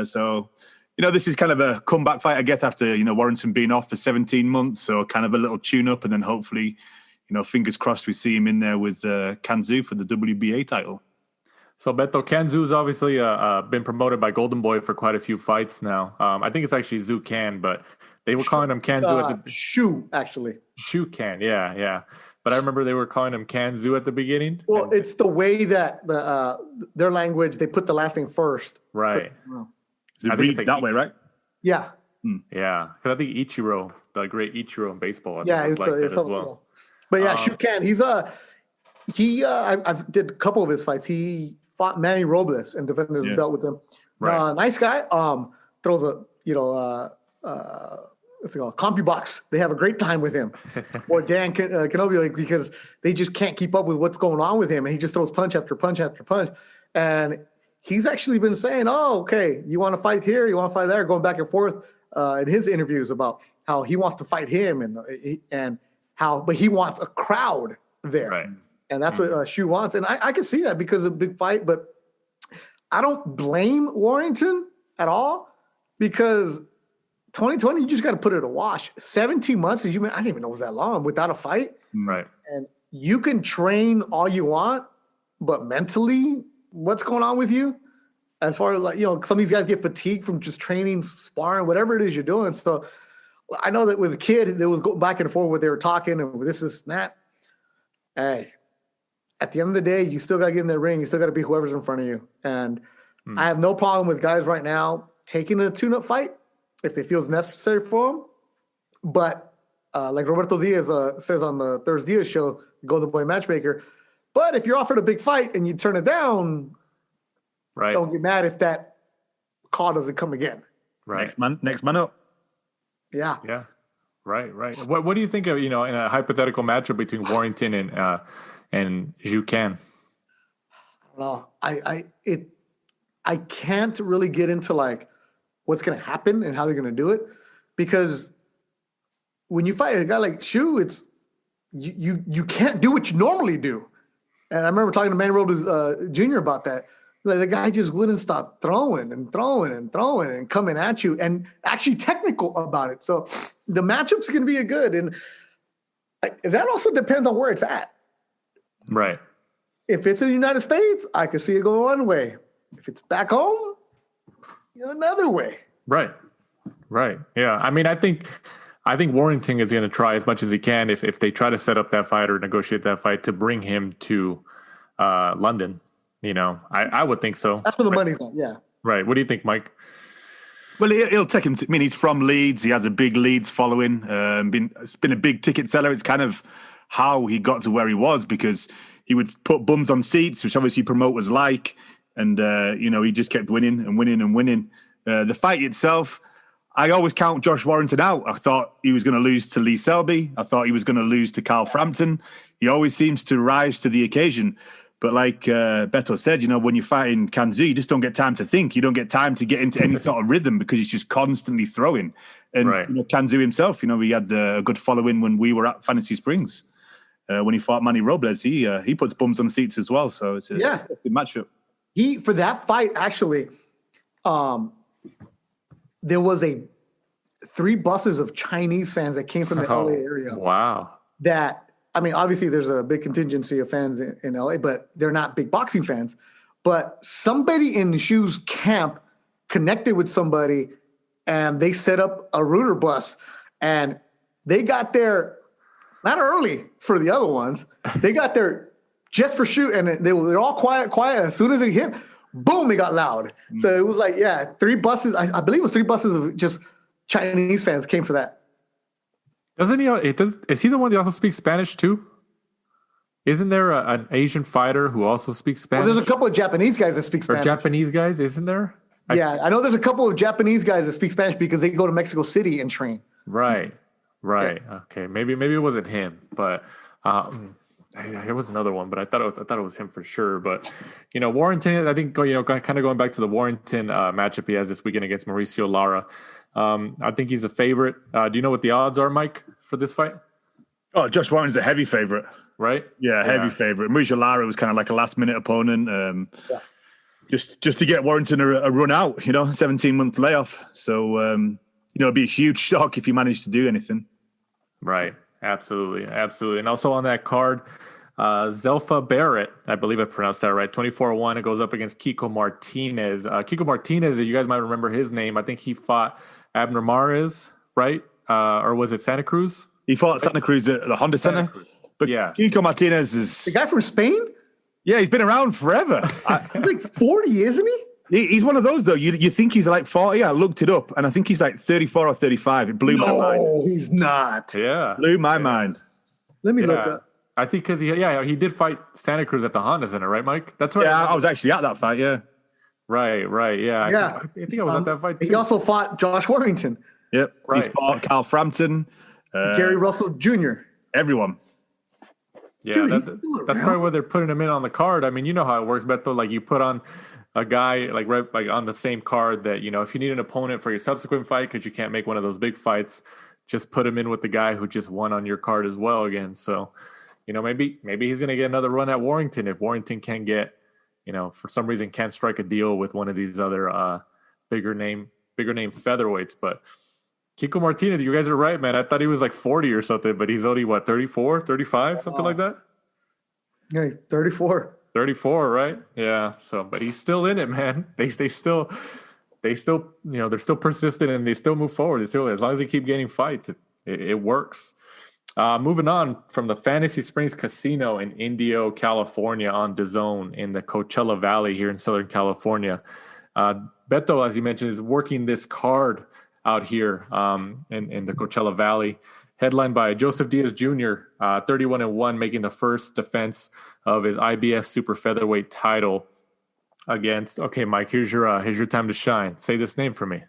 So, this is kind of a comeback fight, I guess, after, Warrington being off for 17 months. So kind of a little tune-up, and then hopefully, fingers crossed we see him in there with Kanzu for the WBA title. So Beto, Kanzu's obviously been promoted by Golden Boy for quite a few fights now. I think it's actually Zhu Can, but they were calling him Kanzu at the Shu, actually. Shu Can, yeah. But I remember they were calling him Kanzu at the beginning. Well, it's the way that their language, they put the last name first. Right. So, Is it read that way, right? yeah. Yeah, because I think Ichiro, the great Ichiro in baseball, Yeah, it's like that as well. But yeah, Shu Can, I've did a couple of his fights. He fought Manny Robles and defended his belt with him. Right. Nice guy. Throws a what's it called? CompuBox. They have a great time with him. Or Dan Kenobi, because they just can't keep up with what's going on with him, and he just throws punch after punch after punch. And he's actually been saying, "Oh, okay, you want to fight here, you want to fight there," going back and forth in his interviews about how he wants to fight him and how, but he wants a crowd there. Right. And that's what Shu wants. And I can see that because of a big fight, but I don't blame Warrington at all, because 2020, you just got to put it a wash. 17 months, I didn't even know it was that long without a fight. Right. And you can train all you want, but mentally, what's going on with you? As far as some of these guys get fatigued from just training, sparring, whatever it is you're doing. So I know that with a kid, there was going back and forth where they were talking and this is that. Hey, at the end of the day, you still got to get in the ring. You still got to beat whoever's in front of you. And I have no problem with guys right now taking a tune-up fight if they feel it's necessary for them. But like Roberto Diaz says on the Thursday Diaz show, Golden Boy Matchmaker, but if you're offered a big fight and you turn it down, right, don't get mad if that call doesn't come again. Right. Next man up. Yeah. Yeah. Right. What do you think of, in a hypothetical matchup between Warrington and Zhu Can? I don't know. I can't really get into what's going to happen and how they're going to do it, because when you fight a guy like Shu, it's you can't do what you normally do. And I remember talking to Manny Robles Jr. about that. The guy just wouldn't stop throwing and coming at you, and actually technical about it. So the matchup's going to be good, and that also depends on where it's at. Right. If it's in the United States, I could see it going one way. If it's back home, another way. Right. Yeah. I mean, I think Warrington is going to try as much as he can if they try to set up that fight or negotiate that fight to bring him to London. I would think so. That's where the money's at. Yeah. Right. What do you think, Mike? Well, he'll take him. He's from Leeds. He has a big Leeds following. It's been a big ticket seller. It's kind of how he got to where he was, because he would put bums on seats, which obviously promoters like. And, he just kept winning and winning and winning. The fight itself, I always count Josh Warrington out. I thought he was going to lose to Lee Selby. I thought he was going to lose to Carl Frampton. He always seems to rise to the occasion. But like Beto said, when you're fighting Kanzu, you just don't get time to think. You don't get time to get into any sort of rhythm because he's just constantly throwing. And Kanzu himself, we had a good following when we were at Fantasy Springs. When he fought Manny Robles, he puts bums on seats as well. So it's a interesting matchup. For that fight, actually, there was 3 buses of Chinese fans that came from the LA area. Wow. Obviously there's a big contingency of fans in LA, but they're not big boxing fans. But somebody in Shu's camp connected with somebody and they set up a Reuter bus and they got there not early for the other ones. They got there just for Shu and they're all quiet. As soon as they hit, boom, it got loud. So it was 3 buses. I believe it was 3 buses of just Chinese fans came for that. Doesn't he? Is he the one that also speaks Spanish too? Isn't there an Asian fighter who also speaks Spanish? Well, there's a couple of Japanese guys that speak Spanish. Or Japanese guys, isn't there? I know there's a couple of Japanese guys that speak Spanish because they go to Mexico City and train. Right. Yeah. Okay, maybe it wasn't him, but there was another one, but I thought it was him for sure. But Warrington, I think kind of going back to the Warrington matchup he has this weekend against Mauricio Lara. I think he's a favorite. Do you know what the odds are, Mike, for this fight? Oh, Josh Warrington's a heavy favorite. Right? Yeah, heavy favorite. Mauricio Lara was kind of like a last-minute opponent. Just to get Warrington a run out, 17-month layoff. So, it'd be a huge shock if he managed to do anything. Right. Absolutely. And also on that card, Zelfa Barrett, I believe I pronounced that right, 24-1. It goes up against Kiko Martinez. Kiko Martinez, you guys might remember his name. I think he fought Abner Mares, right? Or was it Santa Cruz? He fought Santa Cruz at the Honda Center. But Kiko Martinez is... The guy from Spain? Yeah, he's been around forever. He's 40, isn't he? He's one of those, though. You think he's like 40. I looked it up, and I think he's like 34 or 35. It blew my mind. No, he's not. Yeah. Blew my mind. Let me look up. I think because he did fight Santa Cruz at the Honda Center, right, Mike? That's right. Yeah, I was actually at that fight, yeah. Right, yeah. I think I was at that fight, too. He also fought Josh Warrington. Yep. Right. He's fought Carl Frampton. Gary Russell Jr. Everyone. Yeah, Dude, that's probably where they're putting him in on the card. I mean, you know how it works, Beto. Like you put on a guy like on the same card that, if you need an opponent for your subsequent fight because you can't make one of those big fights, just put him in with the guy who just won on your card as well again. So, maybe he's going to get another run at Warrington if Warrington can get, for some reason can't strike a deal with one of these other bigger name featherweights. But Kiko Martinez, you guys are right, man. I thought he was like 40 or something, but he's only, 34, 35, something like that? Yeah, 34. 34, right? Yeah. So, but he's still in it, man. They still, they're still persistent and they still move forward. As long as they keep getting fights, it works. Moving on from the Fantasy Springs Casino in Indio, California on DAZN in the Coachella Valley here in Southern California. Beto, as you mentioned, is working this card out here in the Coachella Valley, headlined by Joseph Diaz Jr., 31-1, making the first defense of his IBF super featherweight title against. Okay, Mike, here's your time to shine. Say this name for me.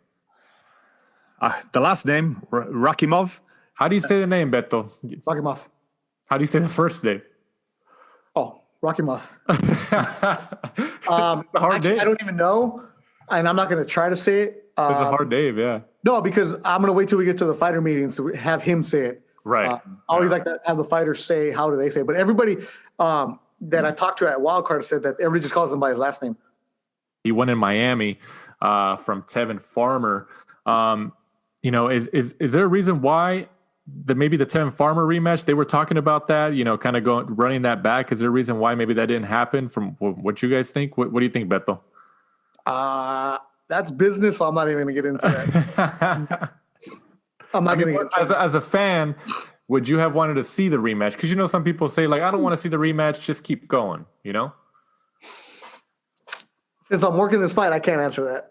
The last name, Rakhimov. How do you say the name, Beto? Rakhimov. How do you say the first name? Oh, Rakhimov. Hard name. I don't even know, and I'm not going to try to say it. It's a hard name, yeah. No, because I'm going to wait till we get to the fighter meetings to have him say it. Right. I always like to have the fighters say how do they say it. But everybody that I talked to at Wildcard said that everybody just calls him by his last name. He won in Miami from Tevin Farmer. Is there a reason why maybe the Tevin Farmer rematch, they were talking about that, kind of running that back? Is there a reason why maybe that didn't happen from what you guys think? What do you think, Beto? That's business, so I'm not even going to get into that. I'm not going to get as a fan, would you have wanted to see the rematch? Because, some people say, I don't want to see the rematch, just keep going, Since I'm working this fight, I can't answer that.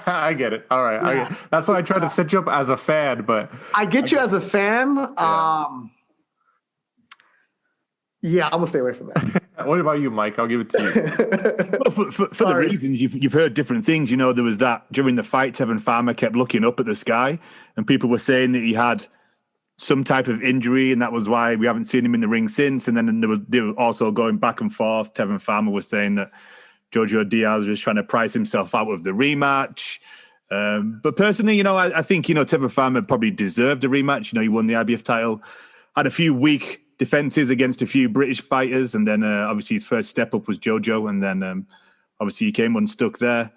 I get it. All right. Yeah. That's why I tried to set you up as a fan, but... I get you as a fan. Yeah, I'm going to stay away from that. What about you, Mike? I'll give it to you. Well, for the reasons you've heard different things. You know, there was that during the fight, Tevin Farmer kept looking up at the sky, and people were saying that he had some type of injury, and that was why we haven't seen him in the ring since. And then they were also going back and forth. Tevin Farmer was saying that Jo Diaz was trying to price himself out of the rematch. But personally, you know, I think, you know, Tevin Farmer probably deserved a rematch. You know, he won the IBF title, had a few weak defenses against a few British fighters, and then obviously his first step up was Jojo, and then obviously he came unstuck there.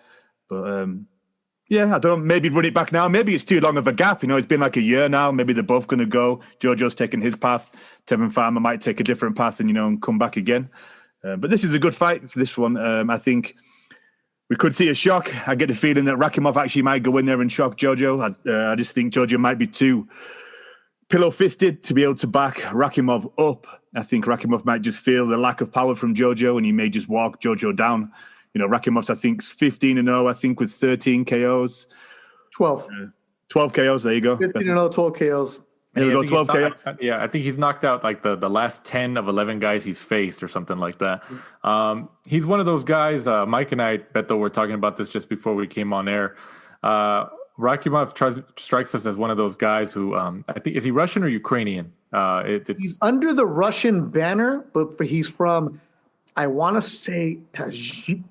But yeah, I don't know, maybe run it back now. Maybe it's too long of a gap. You know, it's been like a year now. Maybe they're both going to go. Jojo's taking his path. Tevin Farmer might take a different path and, you know, and come back again. But this is a good fight for this one. I think we could see a shock. I get the feeling that Rakhimov actually might go in there and shock Jojo. I just think Jojo might be too pillow-fisted to be able to back Rakhimov up. I think Rakhimov might just feel the lack of power from Jojo, and he may just walk Jojo down. You know, Rakhimov's, I think, 15-0, I think, with 13 KOs. 12. 12 KOs, there you go. 15-0, 12 KOs. There we go, 12 KOs. Yeah, I think he's knocked out like the last 10 of 11 guys he's faced or something like that. He's one of those guys, Mike and I, Beto, were talking about this just before we came on air. Rakhimov strikes us as one of those guys who, I think, is he Russian or Ukrainian? He's under the Russian banner, but he's from, I want to say, Tajikistan.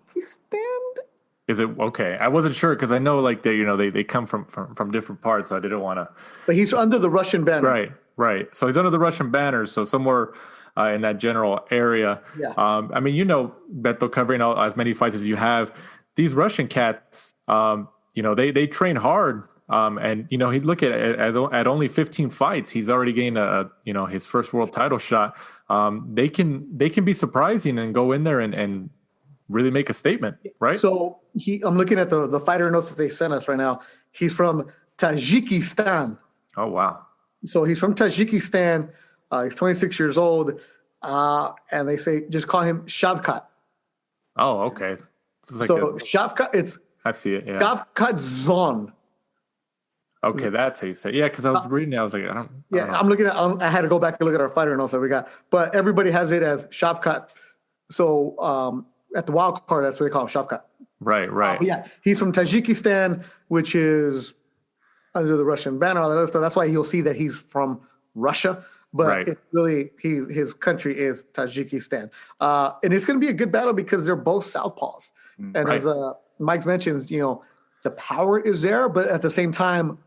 Is it okay? I wasn't sure because I know like they come from different parts, so I didn't want to. But he's under the Russian banner. Right. So he's under the Russian banner, so somewhere in that general area. Yeah. I mean, you know, Beto, covering as many fights as you have, these Russian cats, you know, they train hard. And you know, he look at only 15 fights, he's already gained his first world title shot. They can be surprising and go in there and really make a statement, right? So I'm looking at the fighter notes that they sent us right now. He's from Tajikistan. Oh wow! So he's from Tajikistan. He's 26 years old, and they say just call him Shavkat. Oh, okay. Shavkat, it's I see it. Yeah. Shavkat Zon. Okay, that's how you say it. Yeah, because I was reading it. I was like, I don't know. I'm looking at. I had to go back and look at our fighter notes that we got, but everybody has it as Shavkat. So at the wild card, that's what they call him, Shavkat. Right. Yeah, he's from Tajikistan, which is under the Russian banner, all that other stuff. That's why you'll see that he's from Russia, but It's really his country is Tajikistan. And it's going to be a good battle because they're both southpaws. And as Mike mentions, you know, the power is there, but at the same time,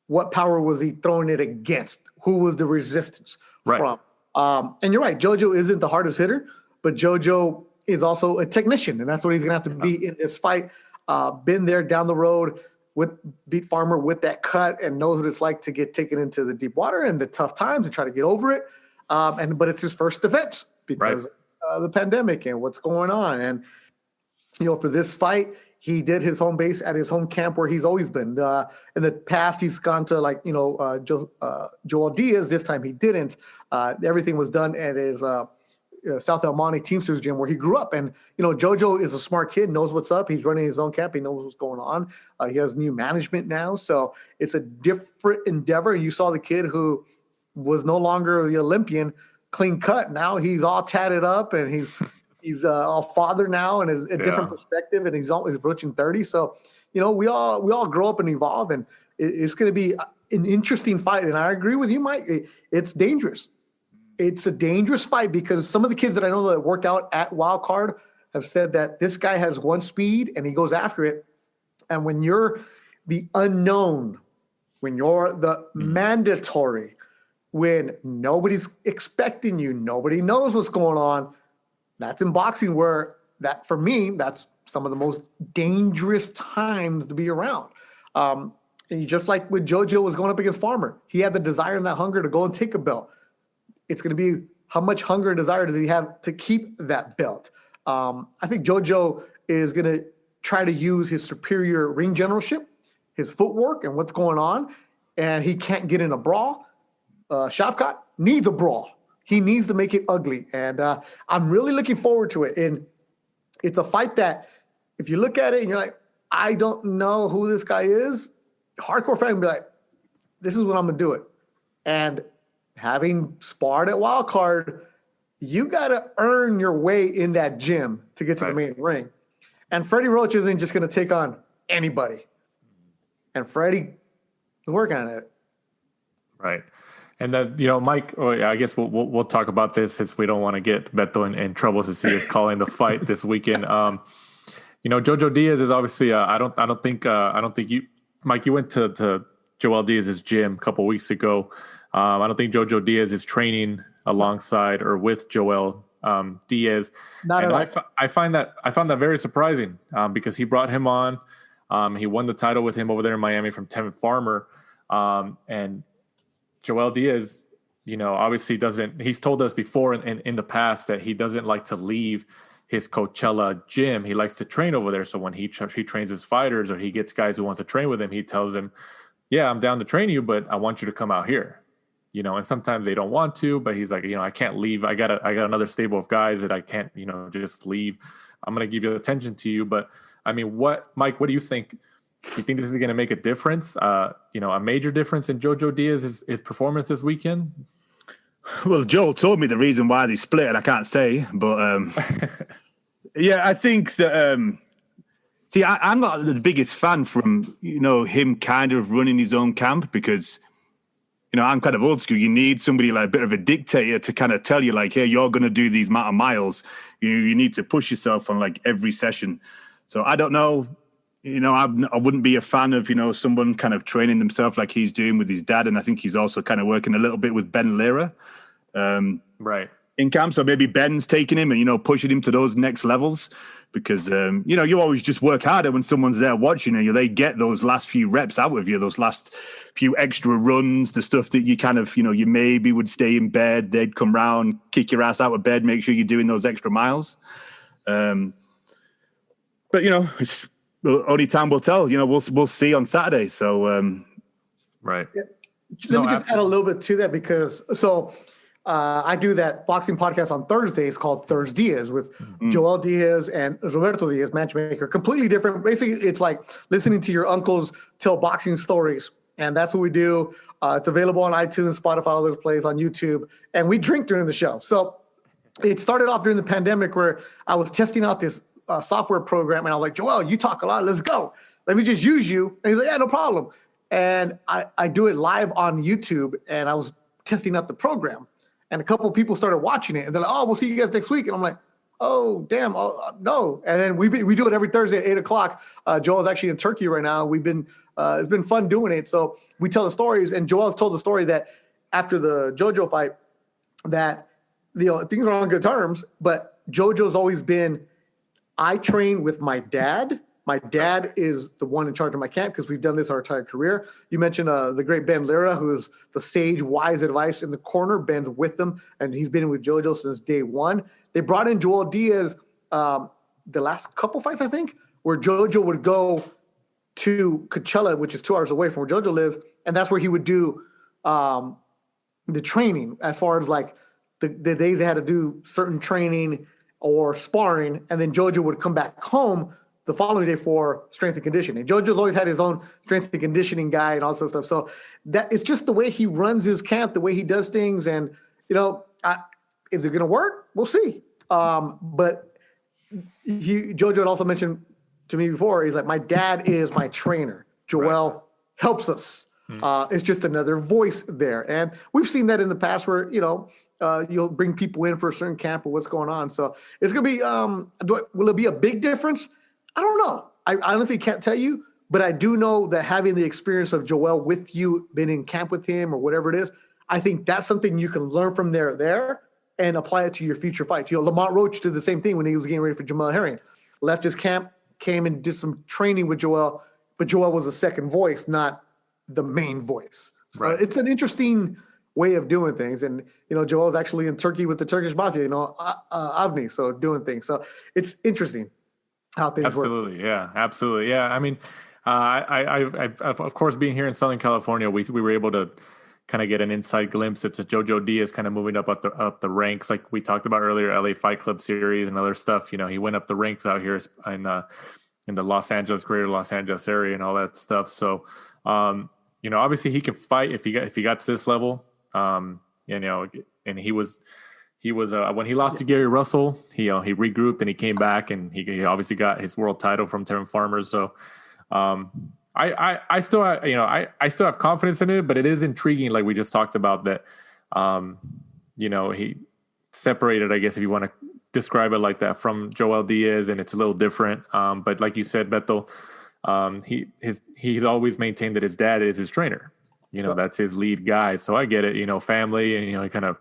what power was he throwing it against? Who was the resistance from? And you're right, Jojo isn't the hardest hitter, but Jojo is also a technician, and that's what he's going to have to be in this fight. Been there down the road beat Farmer with that cut and knows what it's like to get taken into the deep water and the tough times and try to get over it. But it's his first defense because of the pandemic and what's going on. And, you know, for this fight, he did his home base at his home camp where he's always been. In the past, he's gone to Joel Diaz. This time he didn't. Everything was done at his South El Monte Teamsters gym where he grew up. And, you know, Jojo is a smart kid, knows what's up. He's running his own camp. He knows what's going on. He has new management now. So it's a different endeavor. You saw the kid who was no longer the Olympian clean cut. Now he's all tatted up and he's a father now and is a different perspective, and he's approaching 30. So, you know, we all grow up and evolve, and it's going to be an interesting fight. And I agree with you, Mike. It's dangerous. It's a dangerous fight because some of the kids that I know that work out at Wild Card have said that this guy has one speed and he goes after it. And when you're the unknown, when you're the mandatory, when nobody's expecting you, nobody knows what's going on, that's in boxing where that, for me, that's some of the most dangerous times to be around. And just like with Jojo was going up against Farmer, he had the desire and that hunger to go and take a belt. It's going to be how much hunger and desire does he have to keep that belt. I think Jojo is going to try to use his superior ring generalship, his footwork, and what's going on, and he can't get in a brawl. Shavkat needs a brawl. He needs to make it ugly, and I'm really looking forward to it. And it's a fight that, if you look at it and you're like, I don't know who this guy is, hardcore fan will be like, this is what I'm going to do it. And having sparred at Wild Card, you got to earn your way in that gym to get to the main ring. And Freddie Roach isn't just going to take on anybody. And Freddie is working on it. Right. And then, Mike, I guess we'll talk about this since we don't want to get Beto in trouble since he is calling the fight this weekend. Jojo Diaz is obviously, I don't think you, Mike, you went to Joel Diaz's gym a couple weeks ago. I don't think Jojo Diaz is training alongside or with Joel Diaz. Not at all. I found that very surprising because he brought him on. He won the title with him over there in Miami from Tevin Farmer. And Joel Diaz, obviously he's told us before in the past that he doesn't like to leave his Coachella gym. He likes to train over there. So when he trains his fighters or he gets guys who wants to train with him, he tells them, yeah, I'm down to train you, but I want you to come out here. And sometimes they don't want to, but he's like, I can't leave. I got another stable of guys that I can't, just leave. I'm going to give you attention to you. But I mean, Mike, what do you think? Do you think this is going to make a difference? A major difference in Jojo Diaz's performance this weekend? Well, Joel told me the reason why they split, and I can't say, but yeah, I think that. See, I'm not the biggest fan from him kind of running his own camp because I'm kind of old school. You need somebody like a bit of a dictator to kind of tell you like, hey, you're going to do these amount of miles. You need to push yourself on like every session. So I don't know. I wouldn't be a fan of, someone kind of training themselves like he's doing with his dad. And I think he's also kind of working a little bit with Ben Lara in camp. So maybe Ben's taking him and, pushing him to those next levels because, you always just work harder when someone's there watching you. They get those last few reps out of you, those last few extra runs, the stuff that you kind of, you maybe would stay in bed. They'd come round, kick your ass out of bed, make sure you're doing those extra miles. But, it's, only time will tell. We'll see on Saturday. So, right. Yeah. Let me just add a little bit to that because I do that boxing podcast on Thursdays called Thursdays with Joel Diaz and Roberto Diaz, matchmaker. Completely different. Basically, it's like listening to your uncles tell boxing stories, and that's what we do. It's available on iTunes, Spotify, all those plays on YouTube, and we drink during the show. So it started off during the pandemic where I was testing out this software program, and I was like, Joel, you talk a lot. Let's go. Let me just use you. And he's like, yeah, no problem. And I do it live on YouTube, and I was testing out the program. And a couple of people started watching it, and they're like, oh, we'll see you guys next week. And I'm like, oh, damn, no. And then we do it every Thursday at 8 o'clock. Joel's actually in Turkey right now. It's been fun doing it. So we tell the stories, and Joel's told the story that after the JoJo fight that things are on good terms, but JoJo's always been, I train with my dad. My dad is the one in charge of my camp because we've done this our entire career. You mentioned the great Ben Lara, who is the sage, wise advice in the corner. Ben's with them, and he's been with JoJo since day one. They brought in Joel Diaz the last couple fights, I think, where JoJo would go to Coachella, which is 2 hours away from where JoJo lives, and that's where he would do the training as far as like the days they had to do certain training or sparring, and then JoJo would come back home the following day for strength and conditioning. JoJo's always had his own strength and conditioning guy and all that stuff. So that it's just the way he runs his camp, the way he does things. And, is it going to work? We'll see. But JoJo had also mentioned to me before, he's like, my dad is my trainer. Joel helps us. It's just another voice there. And we've seen that in the past where, you'll bring people in for a certain camp or what's going on. So it's going to be, will it be a big difference? I don't know. I honestly can't tell you, but I do know that having the experience of Joel with you, been in camp with him or whatever it is, I think that's something you can learn from there and apply it to your future fights. Lamont Roach did the same thing when he was getting ready for Jamal Herring. Left his camp, came and did some training with Joel, but Joel was a second voice, not the main voice. So it's an interesting way of doing things. And, Joel's actually in Turkey with the Turkish mafia, Avni, so doing things. So it's interesting how things work. Absolutely. Yeah. I mean, I of course, being here in Southern California, we were able to kind of get an inside glimpse into Jojo Diaz kind of moving up the ranks. Like we talked about earlier, LA Fight Club series and other stuff. He went up the ranks out here in the greater Los Angeles area and all that stuff. So, obviously he can fight if he got to this level. And he was, he was when he lost to Gary Russell, he regrouped and he came back and he obviously got his world title from Terran Farmers. So I still have confidence in it, but it is intriguing, like we just talked about, that he separated, I guess, if you want to describe it like that, from Joel Diaz, and it's a little different. But like you said, Beto, he's always maintained that his dad is his trainer. That's his lead guy. So I get it, family, and he kind of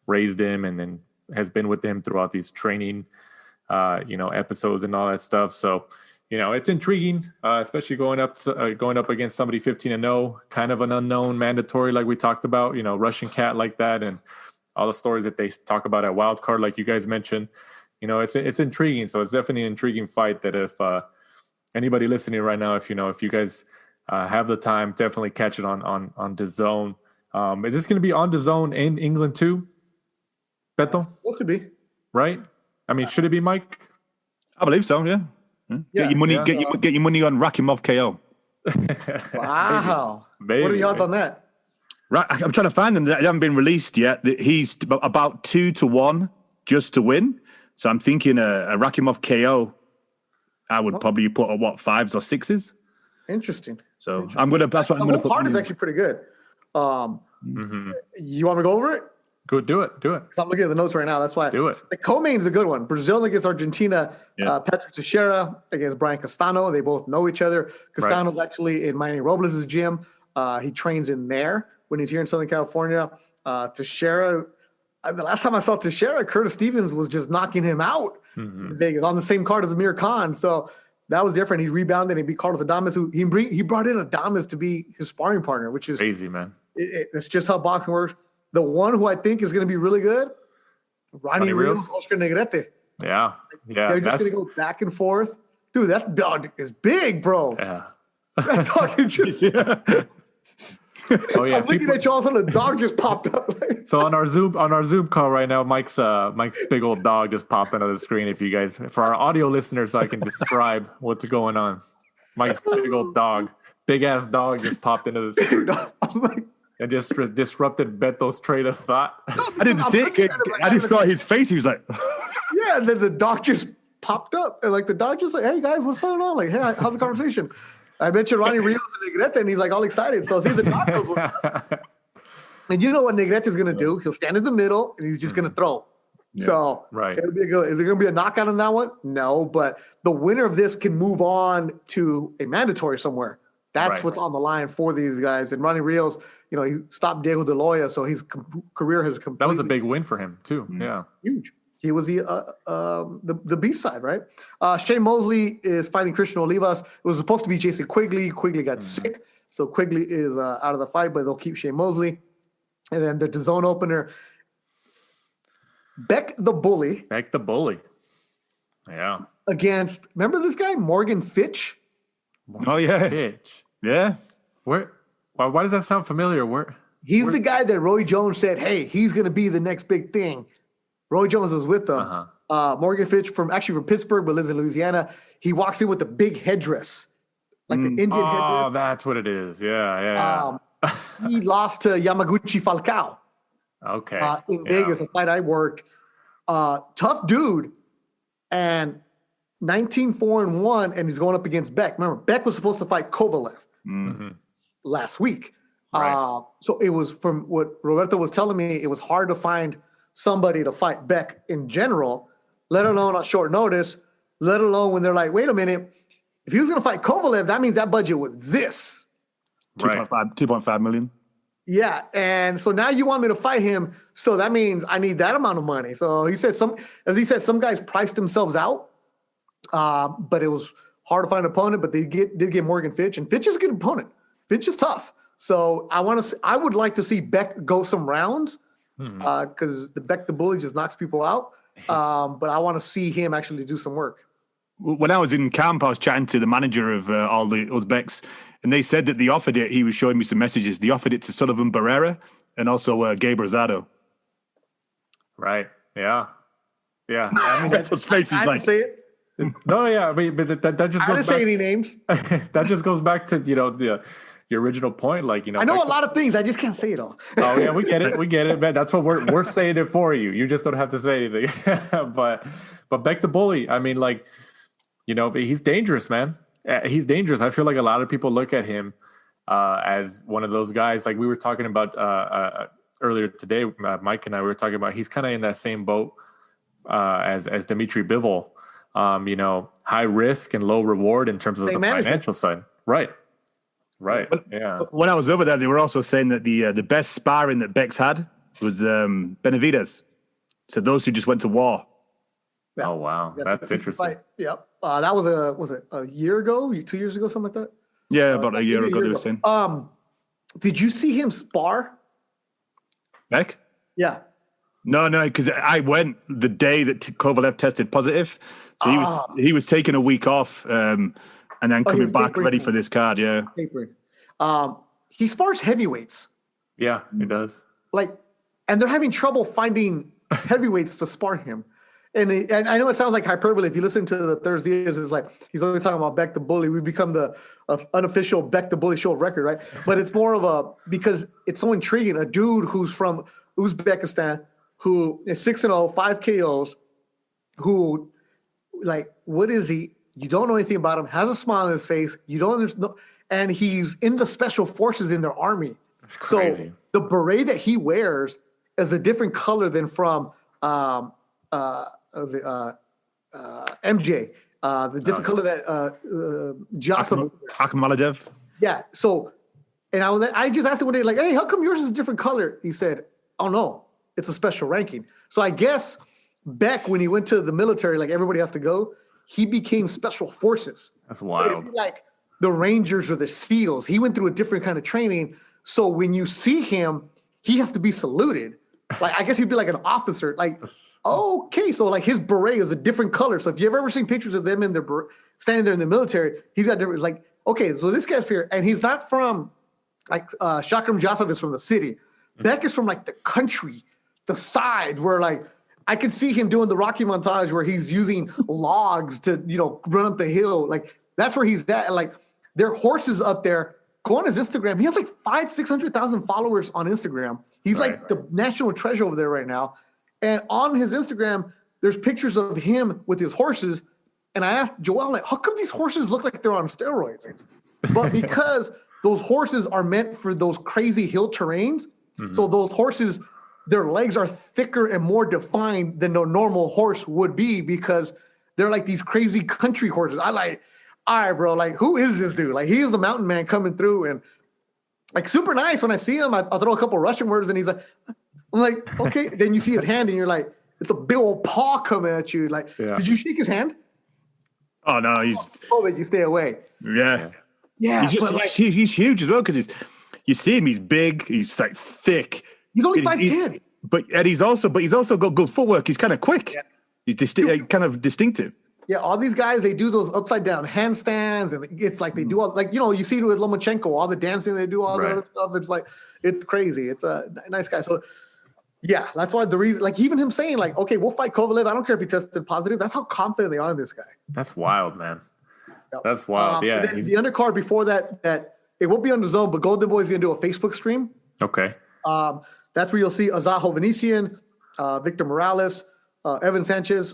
raised him and then has been with him throughout these training episodes and all that stuff. So it's intriguing, especially going up against somebody 15-0, kind of an unknown mandatory, like we talked about, Russian cat like that, and all the stories that they talk about at Wildcard, like you guys mentioned. It's intriguing. So it's definitely an intriguing fight that if anybody listening right now, if you guys have the time, definitely catch it on DAZN. Is this going to be on DAZN in England too, Beto? Supposed to be, right? I mean, should it be, Mike? I believe so. Yeah. Get your money. Get your money on Rakhimov KO. Wow. Baby, what are the odds on that? Right, I'm trying to find them. They haven't been released yet. He's about 2-1 just to win. So I'm thinking a Rakhimov KO. I would probably put a 5s or 6s. Interesting. So that's what I'm gonna put. The whole card is actually pretty good. You want me to go over it? Go do it. I'm looking at the notes right now. That's why. Do it. The co-main is a good one. Brazil against Argentina. Patrick Teixeira against Brian Castano. They both know each other. Castano's actually in Manny Robles' gym. He trains in there when he's here in Southern California. Teixeira, the last time I saw Teixeira, Curtis Stevens was just knocking him out in Vegas on the same card as Amir Khan. So that was different. He rebounded and he beat Carlos Adames, who he brought in Adames to be his sparring partner, which is crazy, man. It's just how boxing works. The one who I think is going to be really good, Ronny Rios-OScar Negrete. Yeah. They're just going to go back and forth. Dude, that dog is big, bro. Yeah. That dog is just... Oh yeah, I'm looking at you all of a sudden, the dog just popped up. So on our Zoom call right now, Mike's big old dog just popped onto the screen. If you guys, for our audio listeners, so I can describe what's going on. Mike's big old dog, big ass dog, just popped into the screen. And just disrupted Beto's train of thought. I didn't see it. I just saw his face. He was like, yeah. And then the dog just popped up, and the dog just like, hey guys, what's going on? Like, hey, how's the conversation? I mentioned Ronny Rios and Negrete, and he's like all excited. So see the dog goes. And you know what Negrete is going to do? He'll stand in the middle, and he's just going to throw. Yeah. So it'll be is it going to be a knockout on that one? No, but the winner of this can move on to a mandatory somewhere. That's what's on the line for these guys. And Ronny Rios, he stopped Diego De Loya, so his career has completely... That was a big win for him, too. Yeah. Huge. He was the B side, right? Shane Mosley is fighting Christian Olivas. It was supposed to be Jason Quigley. Quigley got sick, so Quigley is out of the fight, but they'll keep Shane Mosley. And then the DAZN opener, Beck the Bully. Yeah. Against, remember this guy, Morgan Fitch? Oh, yeah. Fitch. Yeah. Why does that sound familiar? He's the guy that Roy Jones said, hey, he's going to be the next big thing. Roy Jones was with them. Morgan Fitch from Pittsburgh, but lives in Louisiana. He walks in with a big headdress, like the Indian headdress. Oh, that's what it is. Yeah. He lost to Yamaguchi Falcao. Okay. In Vegas, a fight I worked. Tough dude, and 19-4-1, and he's going up against Beck. Remember, Beck was supposed to fight Kovalev last week. Right. So it was, from what Roberto was telling me, it was hard to find somebody to fight Beck in general, let alone on short notice, let alone when they're like, wait a minute, if he was going to fight Kovalev, that means that budget was this. 2.5 million. Yeah, and so now you want me to fight him, so that means I need that amount of money. So he said some guys priced themselves out, but it was hard to find an opponent, but they did get Morgan Fitch, and Fitch is a good opponent. Fitch is tough. So I would like to see Beck go some rounds, because the Beck the Bully just knocks people out. But I want to see him actually do some work. When I was in camp, I was chatting to the manager of all the Uzbeks, and they said that they offered it. He was showing me some messages. They offered it to Sullivan Barrera and also Gabe Rosado. Right. Yeah. Yeah. I mean, that's what face is like. Say it. No, yeah. I mean, but that just goes I didn't say any names. That just goes back to, your original point, like, you know, I know a lot of things. I just can't say it all. Oh yeah, we get it, man. That's what we're saying it for you. You just don't have to say anything. but Beck the Bully, I mean, like, you know, he's dangerous, man. He's dangerous. I feel like a lot of people look at him as one of those guys, like we were talking about earlier today. Mike and I were talking about. He's kind of in that same boat as Dimitri Bivol. You know, high risk and low reward in terms of the financial side. Right. But, yeah. When I was over there, they were also saying that the best sparring that Beck's had was Benavidez. So those who just went to war. Yeah. Oh wow, that's interesting. Fight. Yep. That was a year ago, 2 years ago, something like that. Yeah, about a year ago. They were saying. Did you see him spar? Beck? Yeah. No, because I went the day that Kovalev tested positive, so he was taking a week off. And then coming back ready for this card, yeah. He spars heavyweights. Yeah, he does. And they're having trouble finding heavyweights to spar him. And I know it sounds like hyperbole. If you listen to the Thursdays, it's like he's always talking about Beck the Bully. We become the unofficial Beck the Bully show of record, right? But it's more of because it's so intriguing. A dude who's from Uzbekistan, who is 6-0, 5 KOs, who, like, what is he? You don't know anything about him, has a smile on his face. You don't know, and he's in the special forces in their army. That's crazy. So the beret that he wears is a different color than from MJ. The different color that Joseph Akhmaladev. Yeah. So, and I just asked him one day, like, hey, how come yours is a different color? He said, oh no, it's a special ranking. So I guess Beck, when he went to the military, like everybody has to go, he became special forces. That's wild. So it'd be like the Rangers or the SEALs. He went through a different kind of training. So when you see him, he has to be saluted. Like, I guess he'd be like an officer. Like, okay. So like his beret is a different color. So if you've ever seen pictures of them in their standing there in the military, he's got different, like, okay, so this guy's here. And he's not from like Shakram Joseph is from the city. Beck is from like the country, the side where like, I could see him doing the Rocky montage where he's using logs to, you know, run up the hill. Like, that's where he's at. Like, there are horses up there. Go on his Instagram. He has like 500,000-600,000 followers on Instagram. He's like the national treasure over there right now. And on his Instagram, there's pictures of him with his horses. And I asked Joel, like, how come these horses look like they're on steroids? But because those horses are meant for those crazy hill terrains. Mm-hmm. So those horses, their legs are thicker and more defined than a normal horse would be because they're like these crazy country horses. I like, all right, bro, like, who is this dude? Like, he is the mountain man coming through and like super nice. When I see him, I'll throw a couple Russian words and he's like, I'm like, okay. Then you see his hand and you're like, it's a big old paw coming at you. Like, Did you shake his hand? Oh, no. He's you stay away. Yeah. He's huge as well because you see him, he's big, he's like thick. He's only 5'10". But he's also got good footwork. He's kind of quick. Yeah. He's kind of distinctive. Yeah, all these guys, they do those upside down handstands, and it's like they do all, like, you know, you see it with Lomachenko, all the dancing they do, all the other stuff. It's like, it's crazy. It's a nice guy. So yeah, that's why the reason, like even him saying like, okay, we'll fight Kovalev. I don't care if he tested positive. That's how confident they are in this guy. That's wild, man. Yep. That's wild. Yeah. The undercard before that it won't be on the zone, but Golden Boy is going to do a Facebook stream. Okay. That's where you'll see Azajo Venetian, Victor Morales, Evan Sanchez,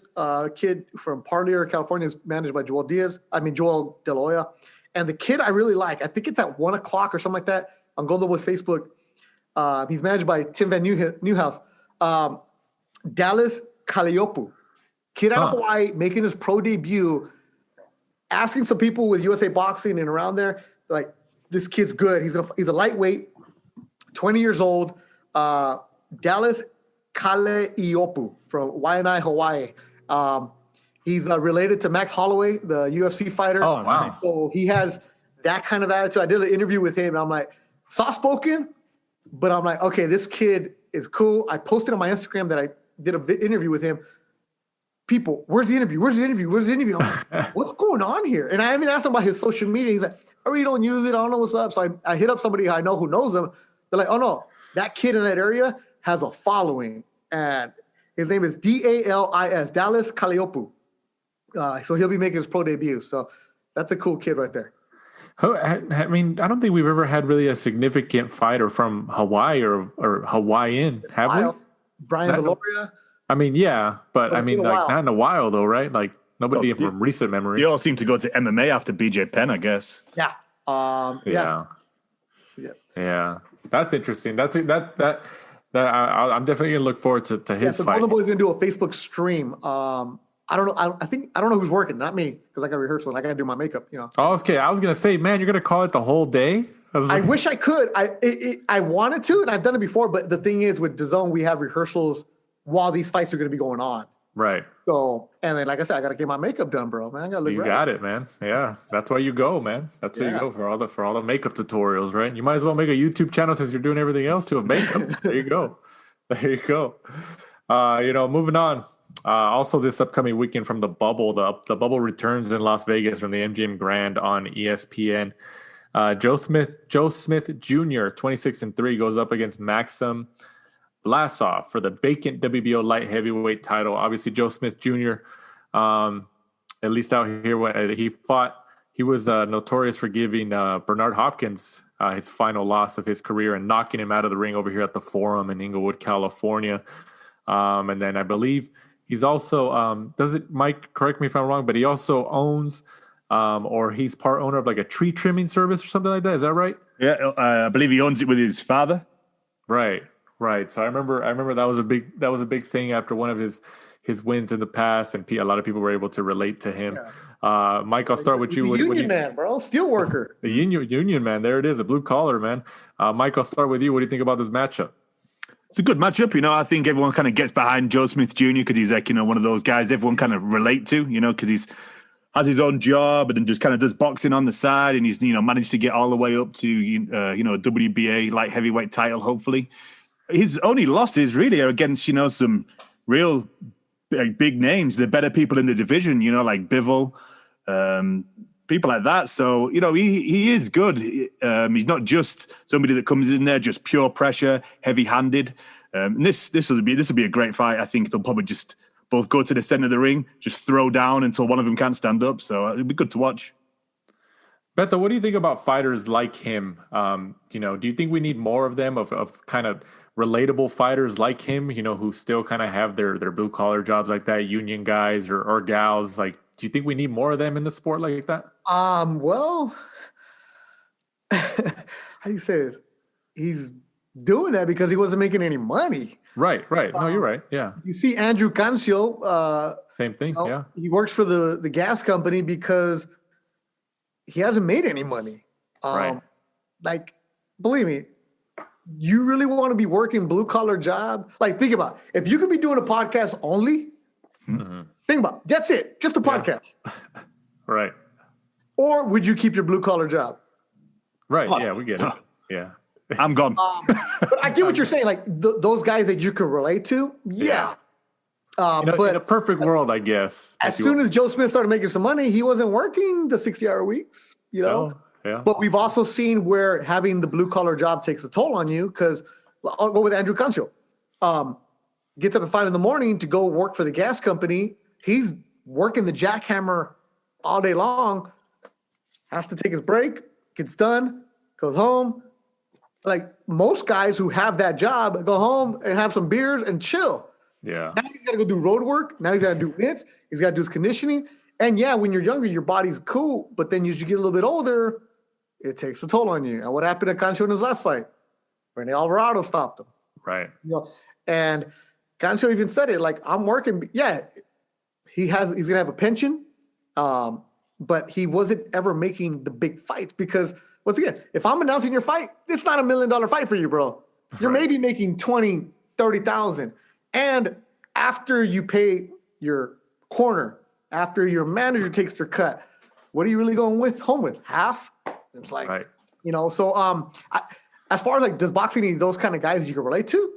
kid from Parlier, California, is managed by Joel De La Hoya. And the kid I really like, I think it's at 1 o'clock or something like that on Golden Boy's Facebook. He's managed by Tim Van Nieuwhouse. Dallas Kaleopu, kid out of Hawaii, making his pro debut, asking some people with USA Boxing and around there, like, this kid's good. He's a lightweight, 20 years old. Dallas Kaleopu from Waianae, Hawaii. He's related to Max Holloway, the UFC fighter. Oh, wow. So he has that kind of attitude. I did an interview with him, and I'm like, soft-spoken, but I'm like, okay, this kid is cool. I posted on my Instagram that I did an interview with him. People, where's the interview? I'm like, what's going on here? And I even asked him about his social media. He's like, I really don't use it. I don't know what's up. So I hit up somebody I know who knows him. They're like, oh, no, that kid in that area has a following. And his name is Dalis, Dallas Kaleopu. So he'll be making his pro debut. So that's a cool kid right there. I mean, I don't think we've ever had really a significant fighter from Hawaii or Hawaiian, have we? Brian Valoria. I mean, yeah, but I mean, like not in a while though, right? Like nobody from recent memory. They all seem to go to MMA after BJ Penn, I guess. Yeah. Yeah. That's interesting. I'm definitely gonna look forward to his so fight. Golden Boy's gonna do a Facebook stream. I don't know. I don't know who's working, not me, because I got rehearsal and I got to do my makeup. Oh, okay. I was gonna say, man, you're gonna call it the whole day. I wish I could. I wanted to, and I've done it before. But the thing is, with DAZN, we have rehearsals while these fights are going to be going on. Right. So, and then, like I said, I got to get my makeup done, bro. Man, I got to look You right. got it, man. Yeah, that's why you go, man. That's why you go for all the makeup tutorials, right? You might as well make a YouTube channel since you're doing everything else to a makeup. There you go. There you go. Moving on. Also, this upcoming weekend from the Bubble, the Bubble returns in Las Vegas from the MGM Grand on ESPN. Joe Smith Jr. 26-3 goes up against Maxim Vlasov for the vacant WBO light heavyweight title. Obviously, Joe Smith Jr. At least out here when he fought, he was notorious for giving Bernard Hopkins his final loss of his career and knocking him out of the ring over here at the Forum in Inglewood, California. And then I believe he's also Mike, correct me if I'm wrong, but he also owns or he's part owner of like a tree trimming service or something like that. Is that right? Yeah, I believe he owns it with his father. Right. So I remember that was a big thing after one of his wins in the past, and a lot of people were able to relate to him. Yeah. Mike, I'll start with you. The union man, bro, steel worker. The union man. There it is, a blue collar man. Mike, I'll start with you. What do you think about this matchup? It's a good matchup. I think everyone kind of gets behind Joe Smith Jr. because he's like, one of those guys everyone kind of relate to, because he's has his own job and then just kind of does boxing on the side, and he's managed to get all the way up to WBA light heavyweight title. Hopefully, his only losses really are against some real big names, the better people in the division. Like Bivol, people like that. So he is good. He's not just somebody that comes in there just pure pressure, heavy handed. This will be a great fight. I think they'll probably just both go to the center of the ring, just throw down until one of them can't stand up. So it'll be good to watch. Beto, what do you think about fighters like him? Do you think we need more of them, of kind of relatable fighters like him, who still kind of have their blue collar jobs like that, union guys or gals? Like, do you think we need more of them in the sport like that? Well, how do you say this? He's doing that because he wasn't making any money. Right. No, you're right. Yeah. You see Andrew Cancio. Same thing. Yeah. He works for the gas company because he hasn't made any money. Right. Like, believe me, you really want to be working blue collar job? Like, think about it. If you could be doing a podcast only, think about it. That's it. Just a podcast. Right. Or would you keep your blue collar job? Right. Yeah, we get it. Yeah. I'm gone. But I get what you're saying. Like those guys that you can relate to. Yeah. But in a perfect world, I guess. As soon as Joe Smith started making some money, he wasn't working the 60-hour weeks, Yeah. But we've also seen where having the blue collar job takes a toll on you, because I'll go with Andrew Cancio. Gets up at 5 a.m. to go work for the gas company. He's working the jackhammer all day long, has to take his break, gets done, goes home. Like most guys who have that job go home and have some beers and chill. Yeah. Now he's got to go do road work. Now he's got to do mitts. He's got to do his conditioning. And yeah, when you're younger, your body's cool. But then as you get a little bit older, it takes a toll on you. And what happened to Cancio in his last fight? Rene Alvarado stopped him. Right. And Cancio even said it, like, I'm working. Yeah, he's going to have a pension. But he wasn't ever making the big fights because, once again, if I'm announcing your fight, it's not $1 million fight for you, bro. You're maybe making 20, 30,000. And after you pay your corner, after your manager takes their cut, what are you really going home with? Half? It's like, so as far as like, does boxing need those kind of guys you can relate to?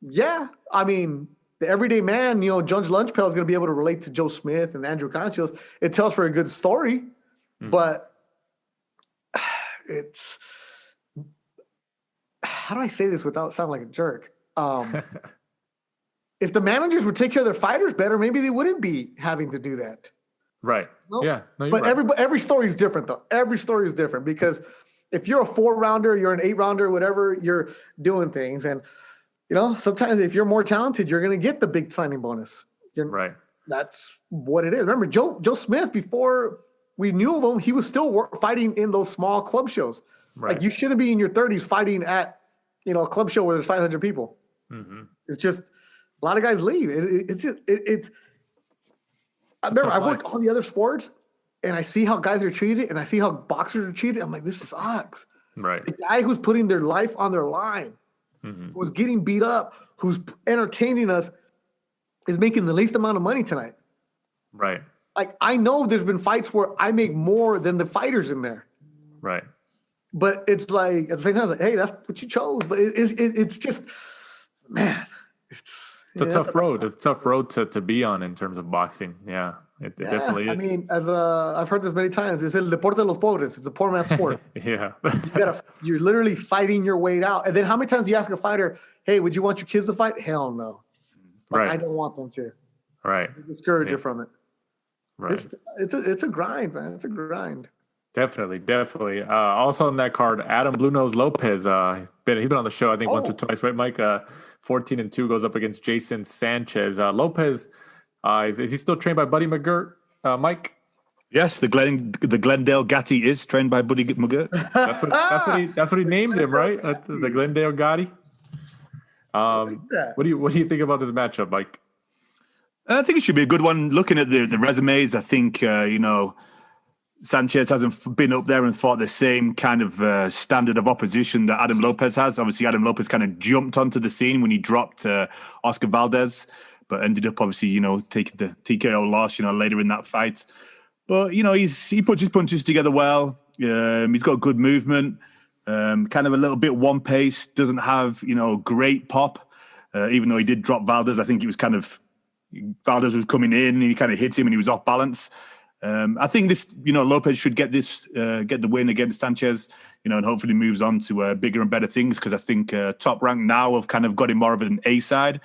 Yeah. I mean, the everyday man, Judge Lunchpail is going to be able to relate to Joe Smith and Andrew Cancios. It tells for a good story, but it's, how do I say this without sounding like a jerk? If the managers would take care of their fighters better, maybe they wouldn't be having to do that. Right. No. Yeah. No, you're But right. every story is different, though. Every story is different because if you're a 4-rounder, you're an 8-rounder, whatever, you're doing things. And, sometimes if you're more talented, you're going to get the big signing bonus. Right. That's what it is. Remember, Joe Smith, before we knew of him, he was still fighting in those small club shows. Right. Like, you shouldn't be in your 30s fighting at, a club show where there's 500 people. Mm-hmm. It's just a lot of guys leave. I remember I worked all the other sports, and I see how guys are treated, and I see how boxers are treated. I'm like, this sucks. Right. The guy who's putting their life on their line, who's getting beat up, who's entertaining us, is making the least amount of money tonight. Right. Like, I know there's been fights where I make more than the fighters in there. Right. But it's like, at the same time, it's like, hey, that's what you chose. But it's just, man. It's a tough road. It's a tough road to be on in terms of boxing. Yeah, it definitely is. I mean, I've heard this many times. It's el deporte de los pobres. It's a poor man's sport. Yeah. You're literally fighting your way out. And then how many times do you ask a fighter, hey, would you want your kids to fight? Hell no. Right. I don't want them to. Right. Discourage you from it. Right. It's a grind, man. It's a grind. Definitely. Also on that card, Adam Blue Nose Lopez. He's been on the show, I think, once or twice, right, Mike? 14-2 goes up against Jason Sanchez. Lopez, is he still trained by Buddy McGirt, Mike? Yes, the Glendale Gatti is trained by Buddy McGirt. That's what he named him, right? The Glendale Gotti. What do you think about this matchup, Mike? I think it should be a good one. Looking at the resumes, I think Sanchez hasn't been up there and fought the same kind of standard of opposition that Adam Lopez has. Obviously, Adam Lopez kind of jumped onto the scene when he dropped Oscar Valdez, but ended up obviously, taking the TKO loss, later in that fight. But, he puts his punches together well. He's got good movement, kind of a little bit one pace, doesn't have, great pop. Even though he did drop Valdez, I think it was kind of, Valdez was coming in and he kind of hit him and he was off balance. I think this, Lopez should get the win against Sanchez, and hopefully moves on to bigger and better things, because I think Top Rank now have kind of got him more of an A side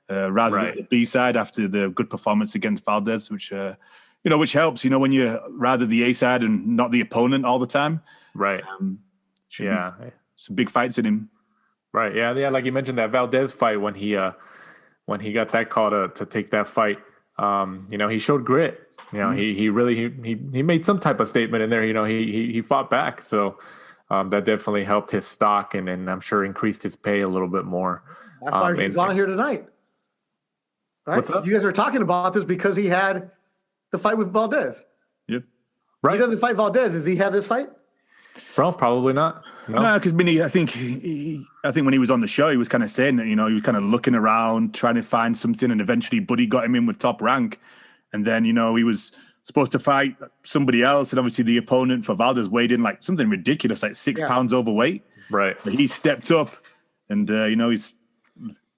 rather than the B side after the good performance against Valdez, which helps, when you're rather the A side and not the opponent all the time. Right. Some big fights in him. Right. Yeah. Like you mentioned, that Valdez fight when he got that call to take that fight, he showed grit. He really made some type of statement in there. He fought back. So that definitely helped his stock and I'm sure increased his pay a little bit more. That's why he's on here tonight. Right? What's up? You guys are talking about this because he had the fight with Valdez. Yep. Right. He doesn't fight Valdez. Does he have this fight? Bro, probably not. No, because I think when he was on the show, he was kind of saying that, he was kind of looking around, trying to find something, and eventually Buddy got him in with Top Rank. And then, he was supposed to fight somebody else. And obviously the opponent for Valdez weighed in like something ridiculous, like 6 pounds overweight. Right. But he stepped up and, he's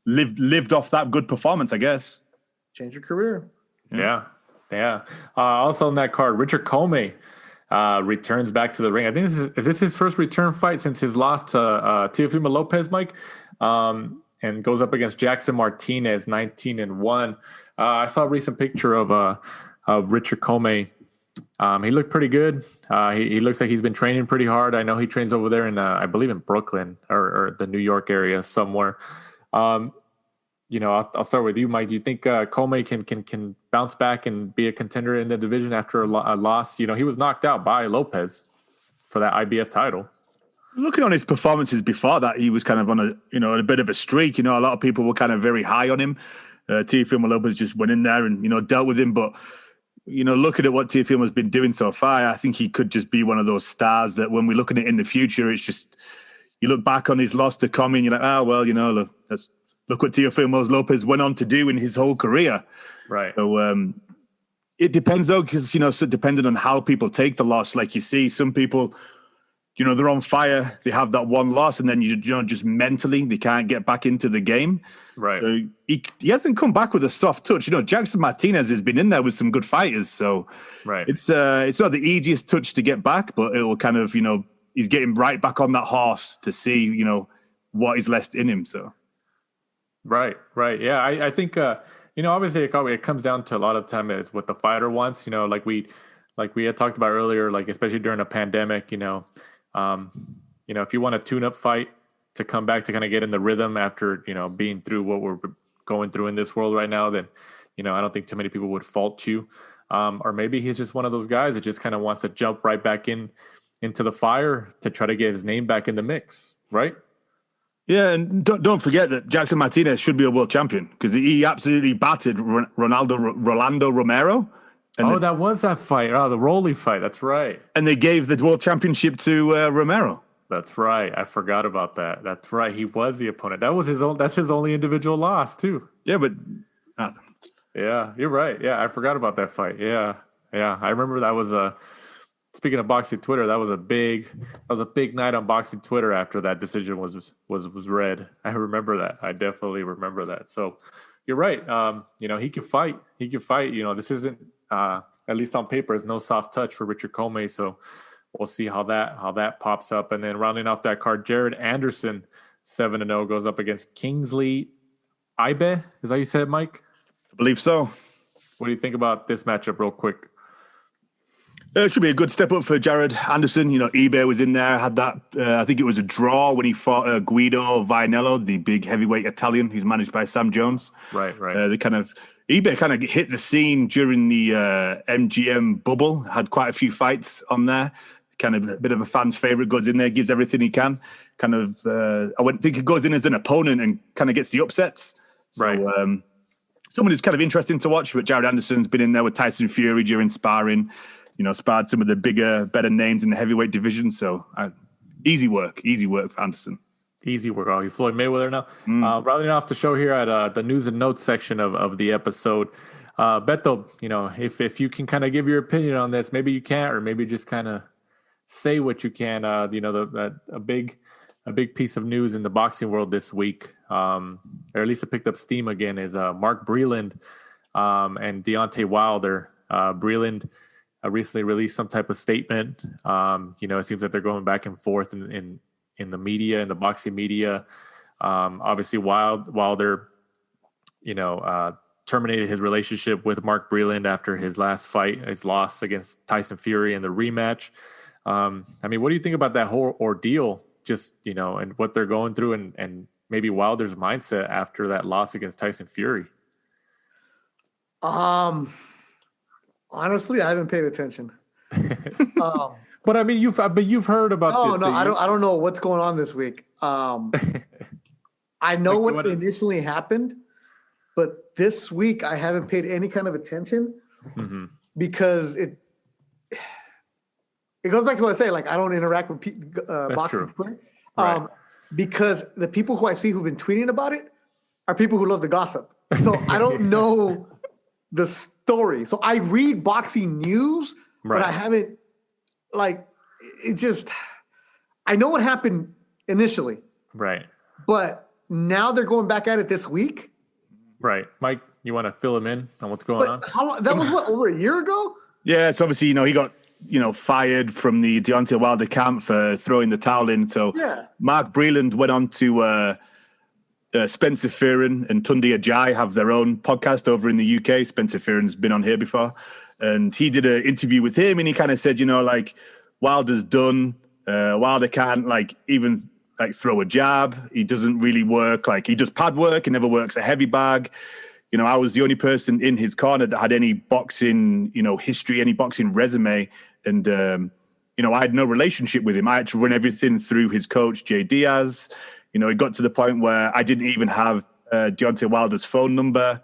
lived off that good performance, I guess. Change your career. Yeah. Also on that card, Richard Comey returns back to the ring. I think is this his first return fight since his loss to Teofimo Lopez, Mike? And goes up against Jackson Martinez, 19-1. I saw a recent picture of Richard Comey. He looked pretty good. He looks like he's been training pretty hard. I know he trains over there in, I believe, in Brooklyn or the New York area somewhere. I'll start with you, Mike. Do you think Comey can bounce back and be a contender in the division after a loss? He was knocked out by Lopez for that IBF title. Looking on his performances before that, he was kind of on a bit of a streak. A lot of people were kind of very high on him. Teofimo Lopez just went in there and, dealt with him. But, looking at what Teofimo has been doing so far, I think he could just be one of those stars that when we look at it in the future, it's just, you look back on his loss to Comey and you're like, look what Teofimo Lopez went on to do in his whole career. Right. So it depends, though, because, so depending on how people take the loss, like you see, some people, they're on fire. They have that one loss, and then just mentally they can't get back into the game. Right. So he hasn't come back with a soft touch. Jackson Martinez has been in there with some good fighters. So right. It's not the easiest touch to get back, but it will kind of he's getting right back on that horse to see what is left in him. So. Right. Yeah, I think Obviously it comes down to a lot of time is what the fighter wants. Like we had talked about earlier, like especially during a pandemic. If you want a tune-up fight to come back to kind of get in the rhythm after being through what we're going through in this world right now, then I don't think too many people would fault you. Or maybe he's just one of those guys that just kind of wants to jump right back into the fire to try to get his name back in the mix, right? Yeah, and don't forget that Jackson Martinez should be a world champion because he absolutely battered Rolando Romero. And that was that fight. Oh, the Rolly fight. That's right. And they gave the world championship to Romero. That's right. I forgot about that. That's right. He was the opponent. That's his only individual loss too. Yeah, but yeah, you're right. Yeah, I forgot about that fight. Yeah. I remember that was speaking of boxing Twitter, that was a big night on boxing Twitter after that decision was read. I remember that. I definitely remember that. So you're right. He can fight. This isn't at least on paper is no soft touch for Richard Comey. So we'll see how that pops up. And then rounding off that card, Jared Anderson, 7-0, goes up against Kingsley Ibe. Is that how you said it, Mike? I believe so. What do you think about this matchup real quick? It should be a good step up for Jared Anderson. eBay was in there, had that, I think it was a draw when he fought Guido Vianello, the big heavyweight Italian who's managed by Sam Jones. Right. eBay kind of hit the scene during the MGM bubble, had quite a few fights on there. Kind of a bit of a fan's favorite, goes in there, gives everything he can. I wouldn't think he goes in as an opponent and kind of gets the upsets. So, right. Someone who's kind of interesting to watch, but Jared Anderson's been in there with Tyson Fury during sparring, sparred some of the bigger, better names in the heavyweight division. So easy work for Anderson. Easy work. Oh, you Floyd Mayweather now. Rounding off the show here at the news and notes section of the episode. Beto, if you can kind of give your opinion on this, maybe you can't, or maybe just kind of say what you can. A big piece of news in the boxing world this week, or at least it picked up steam again, is Mark Breland and Deontay Wilder. Breland recently released some type of statement. It seems like they're going back and forth in the media, in the boxing media. Obviously, Wilder, terminated his relationship with Mark Breland after his last fight, his loss against Tyson Fury in the rematch. What do you think about that whole ordeal? Just, and what they're going through and maybe Wilder's mindset after that loss against Tyson Fury? Honestly, I haven't paid attention. But you've heard about. I don't know what's going on this week. I know what initially happened, but this week I haven't paid any kind of attention because it goes back to what I say. Like, I don't interact with boxing Twitter, right. Because the people who I see who've been tweeting about it are people who love to gossip. So I don't know the story. So I read boxing news, but I haven't, I know what happened initially. Right. But now they're going back at it this week. Right. Mike, you want to fill him in on what's going on? How long, that was over a year ago? Yeah, it's obviously, he got, fired from the Deontay Wilder camp for throwing the towel in. So Mark Breland went on to Spencer Fearon and Tunde Ajayi have their own podcast over in the UK. Spencer Fearon's been on here before. And he did an interview with him and he kind of said, Wilder's done. Wilder can't even throw a jab. He doesn't really work. He does pad work. He never works a heavy bag. I was the only person in his corner that had any boxing, history, any boxing resume. And, I had no relationship with him. I had to run everything through his coach, Jo Diaz. It got to the point where I didn't even have Deontay Wilder's phone number.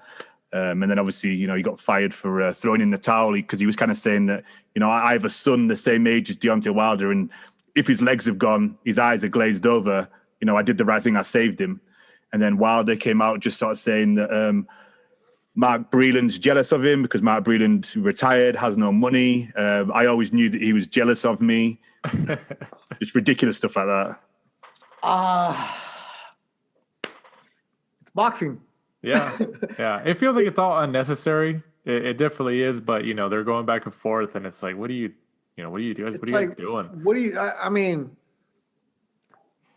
And then obviously, he got fired for throwing in the towel because he was kind of saying that, I have a son the same age as Deontay Wilder. And if his legs have gone, his eyes are glazed over, I did the right thing. I saved him. And then Wilder came out just sort of saying that Mark Breland's jealous of him because Mark Breland retired, has no money. I always knew that he was jealous of me. It's ridiculous stuff like that. It's boxing. Yeah. It feels like it's all unnecessary. It definitely is, but they're going back and forth, and it's like, what are you guys doing? What do you?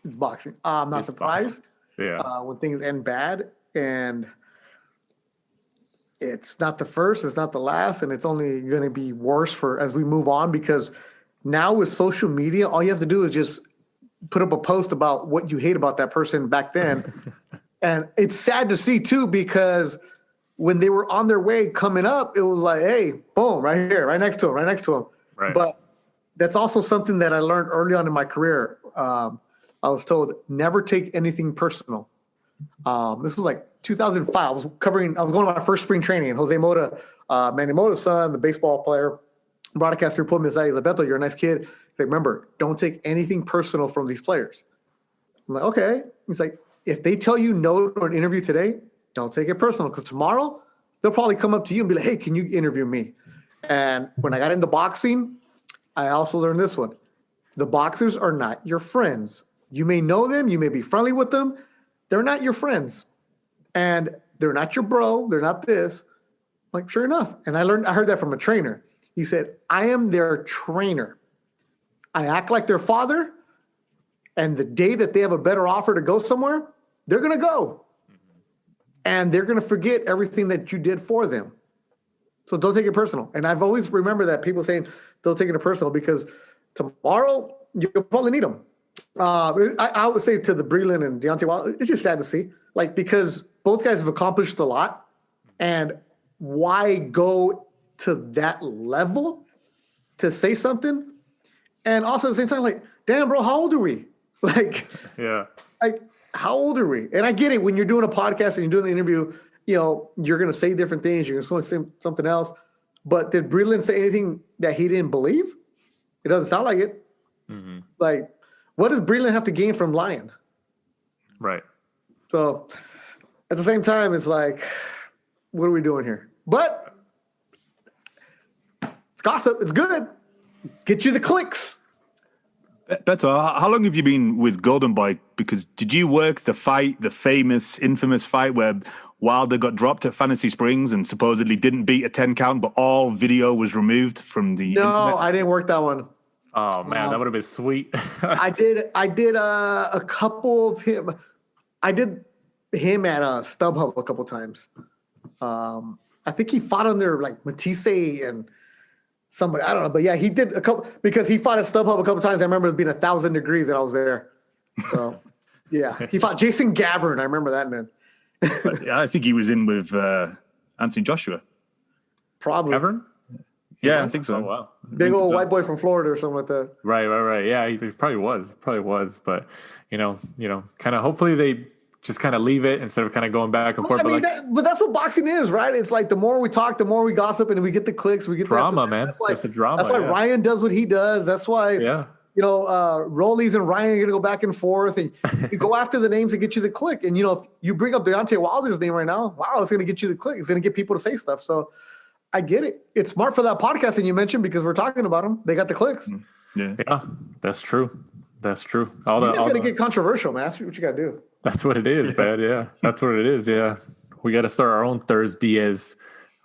It's boxing. I'm not surprised. Yeah. When things end bad, and it's not the first, it's not the last, and it's only going to be worse for as we move on, because now with social media, all you have to do is just put up a post about what you hate about that person back then. And it's sad to see too, because when they were on their way coming up, it was like, hey, boom, right here, right next to him. Right. But that's also something that I learned early on in my career. I was told never take anything personal. This was like 2005. I was going to my first spring training, and Jose Mota, Manny Mota's son, the baseball player, broadcaster, pulled me aside. He's like, Beto, you're a nice kid. He's like, remember, don't take anything personal from these players. I'm like, okay. He's like, if they tell you no to an interview today, don't take it personal, because tomorrow they'll probably come up to you and be like, hey, can you interview me? And when I got into boxing, I also learned this one. The boxers are not your friends. You may know them. You may be friendly with them. They're not your friends. And they're not your bro. They're not this. I'm like, sure enough. And I heard that from a trainer. He said, I am their trainer. I act like their father. And the day that they have a better offer to go somewhere, they're going to go. And they're going to forget everything that you did for them. So don't take it personal. And I've always remembered that, people saying, don't take it personal, because tomorrow you'll probably need them. I would say to the Breland and Deontay Wilder, it's just sad to see. Like, because both guys have accomplished a lot. And why go to that level to say something? And also at the same time, like, damn, bro, how old are we? Like, Yeah. like, how old are we? And I get it. When you're doing a podcast and you're doing an interview, you know, you're going to say different things. You're going to say something else. But did Breland say anything that he didn't believe? It doesn't sound like it. Mm-hmm. Like, what does Breland have to gain from lying? Right. So at the same time, it's like, what are we doing here? But it's gossip. It's good. Get you the clicks. Beto, how long have you been with Golden Boy? Because did you work the fight, the famous, infamous fight where Wilder got dropped at Fantasy Springs and supposedly didn't beat a 10 count, but all video was removed from the internet? I didn't work that one. Oh man, that would have been sweet. I did a couple of him. I did him at StubHub a couple times. I think he fought under like Matisse and somebody. I don't know, but yeah, he did a couple, because he fought at StubHub a couple times. I remember it being 1,000 degrees and I was there. So yeah, he fought Jason Gavern. I remember that, man. Yeah, I think he was in with Anthony Joshua. Probably. Gavern? Yeah, I think so. Oh wow. Big old white boy from Florida or something like that. Right. Yeah, he probably was. But you know, kind of hopefully they just kind of leave it instead of kind of going back and forth. I mean, but that's what boxing is, right? It's like the more we talk, the more we gossip, and we get the clicks, we get drama, man. That's the drama. That's why Ryan does what he does. That's why, you know, Rollies and Ryan are going to go back and forth, and you go after the names to get you the click. And, you know, if you bring up Deontay Wilder's name right now, wow, it's going to get you the click. It's going to get people to say stuff. So I get it. It's smart for that podcast that you mentioned, because we're talking about them. They got the clicks. Yeah, that's true. That's true. You guys got to get controversial, man. That's what you got to do. That's what it is, man. Yeah, that's what it is. Yeah, we got to start our own Thursdays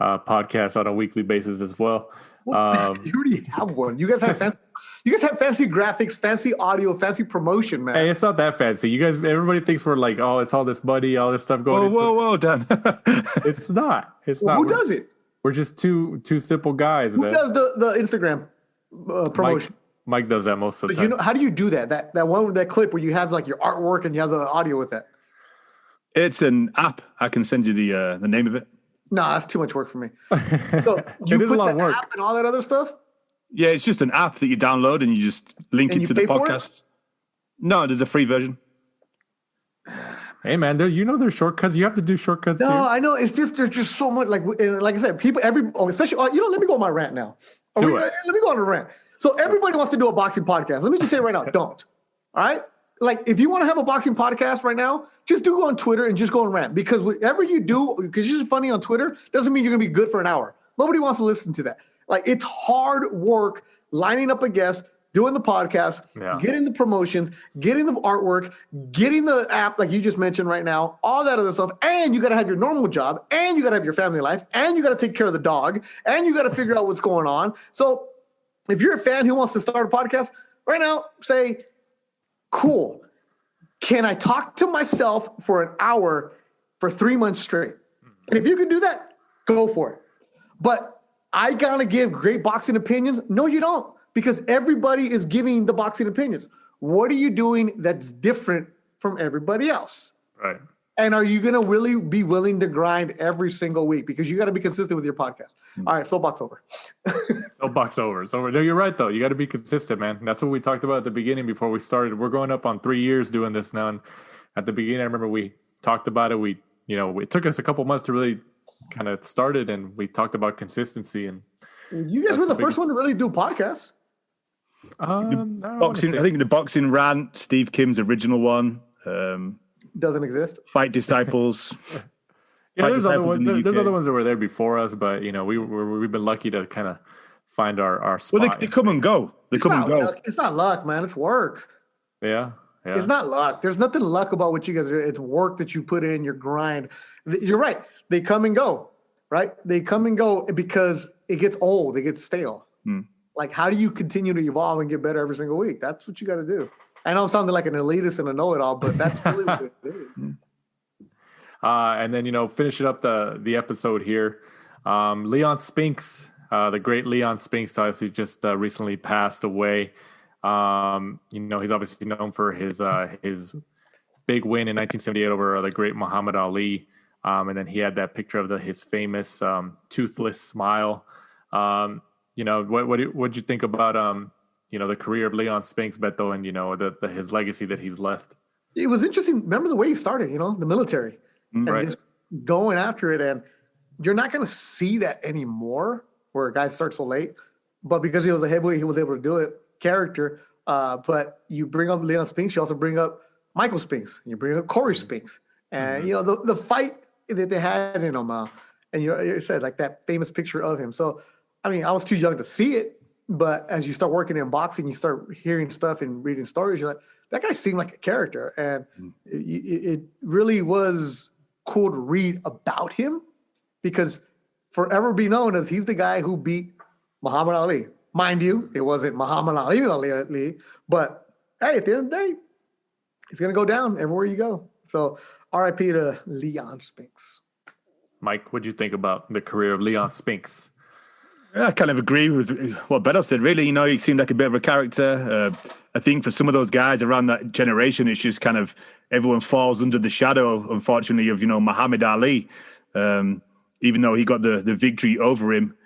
podcast on a weekly basis as well. You already have one. You guys have fancy graphics, fancy audio, fancy promotion, man. Hey, it's not that fancy. You guys, everybody thinks we're like, oh, it's all this money, all this stuff going. Whoa, Dan. It's not. It's not. Who does it? We're just two simple guys. Who does the Instagram promotion? Mike does that most of the time. You know, how do you do that? That one with that clip where you have like your artwork and you have the audio with that? It's an app. I can send you the name of it. No, that's too much work for me. So you It is put a lot of the work. app and all that other stuff? Yeah, it's just an app that you download and you just link And it you to the pay for it? podcast. No, there's a free version. Hey, man, there's shortcuts. You have to do shortcuts. No, here. I know. It's just there's just so much. Like I said, people especially. Let me go on my rant now. Do it. Let me go on a rant. So everybody wants to do a boxing podcast. Let me just say right now, don't. All right. Like, if you want to have a boxing podcast right now, just go on Twitter and just go and rant, because whatever you do, because you're just funny on Twitter, doesn't mean you're gonna be good for an hour. Nobody wants to listen to that. Like, it's hard work lining up a guest, doing the podcast, getting the promotions, getting the artwork, getting the app, like you just mentioned right now, all that other stuff. And you got to have your normal job, and you got to have your family life, and you got to take care of the dog, and you got to figure out what's going on. So if you're a fan who wants to start a podcast right now, say, cool. Can I talk to myself for an hour for 3 months straight? And if you can do that, go for it. But I gotta give great boxing opinions. No, you don't, because everybody is giving the boxing opinions. What are you doing that's different from everybody else? Right. And are you going to really be willing to grind every single week? Because you got to be consistent with your podcast. All right, soapbox over. Soapbox over. So no, you're right, though. You got to be consistent, man. That's what we talked about at the beginning before we started. We're going up on 3 years doing this now. And at the beginning, I remember we talked about it. It took us a couple months to really kind of start it, and we talked about consistency. And you guys were the first one to really do podcasts. Boxing. I think the boxing rant, Steve Kim's original one. Doesn't exist. Fight Disciples. Yeah, there's other ones. There's other ones that were there before us, but we've been lucky to kind of find our spot. Well, they come and go. It's not luck, man. It's work. Yeah. It's not luck. There's nothing luck about what you guys are. It's work that you put in, your grind. You're right. They come and go, right? They come and go because it gets old. It gets stale. Like, how do you continue to evolve and get better every single week? That's what you got to do. I know I'm sounding like an elitist and a know-it-all, but that's really what it is. And then, finishing up the episode here, Leon Spinks, the great Leon Spinks, obviously just recently passed away. He's obviously known for his big win in 1978 over the great Muhammad Ali. And then he had that picture of his famous toothless smile. What'd you think about the career of Leon Spinks, Beto, and his legacy that he's left? It was interesting. Remember the way he started, the military, and just going after it. And you're not going to see that anymore, where a guy starts so late. But because he was a heavyweight, he was able to do it. Character. But you bring up Leon Spinks, you also bring up Michael Spinks, and you bring up Corey Spinks, and the fight that they had in him. And you said like that famous picture of him. So, I mean, I was too young to see it. But as you start working in boxing, you start hearing stuff and reading stories. You're like, that guy seemed like a character. And it really was cool to read about him, because forever be known as he's the guy who beat Muhammad Ali. Mind you, it wasn't Muhammad Ali, but hey, at the end of the day, he's going to go down everywhere you go. So RIP to Leon Spinks. Mike, what'd you think about the career of Leon Spinks? I kind of agree with what Beto said. Really, he seemed like a bit of a character. I think for some of those guys around that generation, it's just kind of everyone falls under the shadow, unfortunately, of Muhammad Ali. Even though he got the victory over him,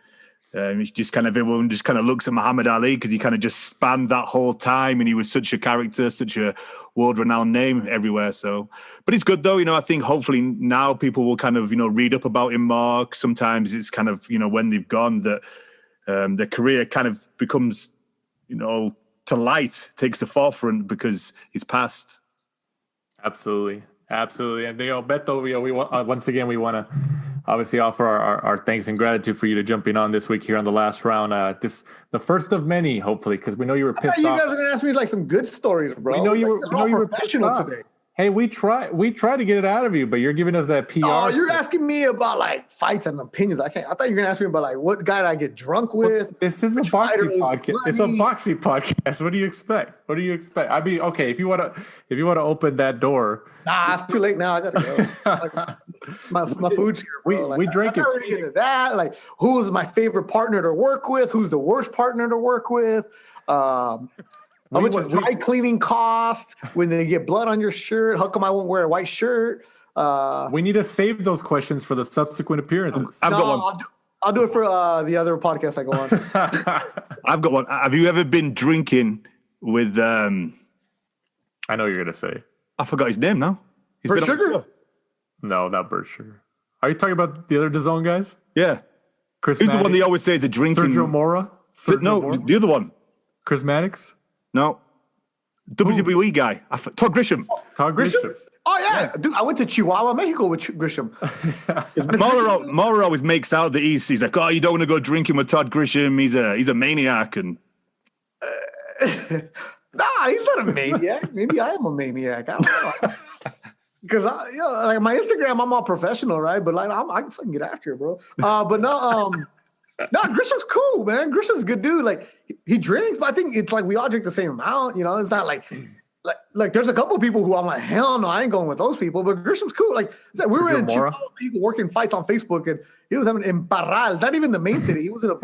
it's just kind of everyone just kind of looks at Muhammad Ali because he kind of just spanned that whole time, and he was such a character, such a world-renowned name everywhere. So, but it's good though. I think hopefully now people will kind of read up about him more. Sometimes it's kind of when they've gone that their career kind of becomes to light, takes the forefront because he's passed. Absolutely. And Beto, we once again we want to obviously offer our thanks and gratitude for you to jumping on this week here on the last round. The first of many, hopefully, because we know you were pissed off. You guys are going to ask me like some good stories, bro. We know you were professional today. Hey, we try to get it out of you, but you're giving us that PR. Oh, you're asking me about like fights and opinions. I thought you were going to ask me about like what guy did I get drunk with. Well, this is a boxing podcast. It's a boxing podcast. What do you expect? I mean, okay, if you want to open that door. Nah, it's too late now. I gotta go. my food's here, bro. We drink it. I'm not ready to get into that. Like, who is my favorite partner to work with? Who's the worst partner to work with? How much is dry cleaning cost when they get blood on your shirt? How come I won't wear a white shirt? We need to save those questions for the subsequent apperances. I've got one. I'll do it for the other podcast I go on. I've got one. Have you ever been drinking with? I know you're gonna say. I forgot his name now. Bert Sugar? No, not Bert Sugar. Are you talking about the other DAZN guys? Yeah. Chris Who's Maddox? the one they always say is a drinking? Sergio Mora? The other one. Chris Maddox? No. WWE guy. Todd Grisham. Todd Grisham? Oh, yeah. Dude, I went to Chihuahua, Mexico with Grisham. Maurer always makes out that he's like, oh, you don't want to go drinking with Todd Grisham. He's a maniac. And nah, he's not a maniac. Maybe I am a maniac. I don't know. Because like my Instagram, I'm all professional, right? But like I can fucking get after it, bro. But no, Grisham's cool, man. Grisham's a good dude. Like he drinks, but I think it's like we all drink the same amount. It's not like like there's a couple of people who I'm like, hell no, I ain't going with those people. But Grisham's cool. Like we were in Chicago, people working fights on Facebook, and he was having in Parral, not even the main city. He was in a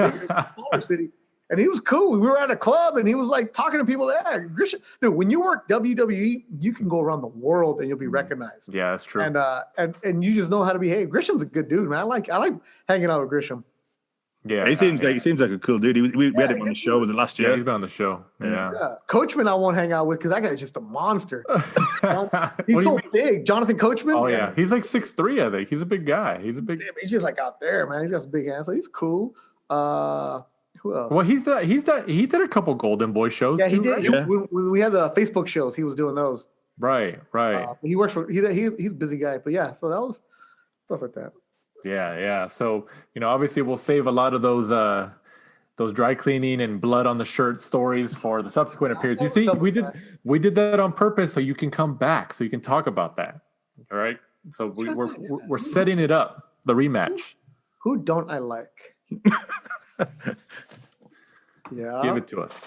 smaller city, and he was cool. We were at a club, and he was like talking to people. Yeah, Grisham, dude. When you work WWE, you can go around the world and you'll be recognized. Yeah, that's true. And you just know how to behave. Grisham's a good dude, man. I like hanging out with Grisham. Yeah, he seems like a cool dude. We had him on the show with the last year. Yeah, he's been on the show. Yeah. Coachman, I won't hang out with because that guy's just a monster. He's so big, Jonathan Coachman. Oh yeah, he's like 6'3", I think. He's a big guy. He's just like out there, man. He's got some big hands, so he's cool. Who else? Well, he did a couple Golden Boy shows. Yeah, too, he did. Right? Yeah. When we had the Facebook shows, he was doing those. Right. He works for he's a busy guy, but yeah. So that was stuff like that. Yeah. So, obviously we'll save a lot of those dry cleaning and blood on the shirt stories for the subsequent appearance. You see, we did that on purpose so you can come back, so you can talk about that. All right. So we're setting it up, the rematch. Who don't I like? Yeah. Give it to us.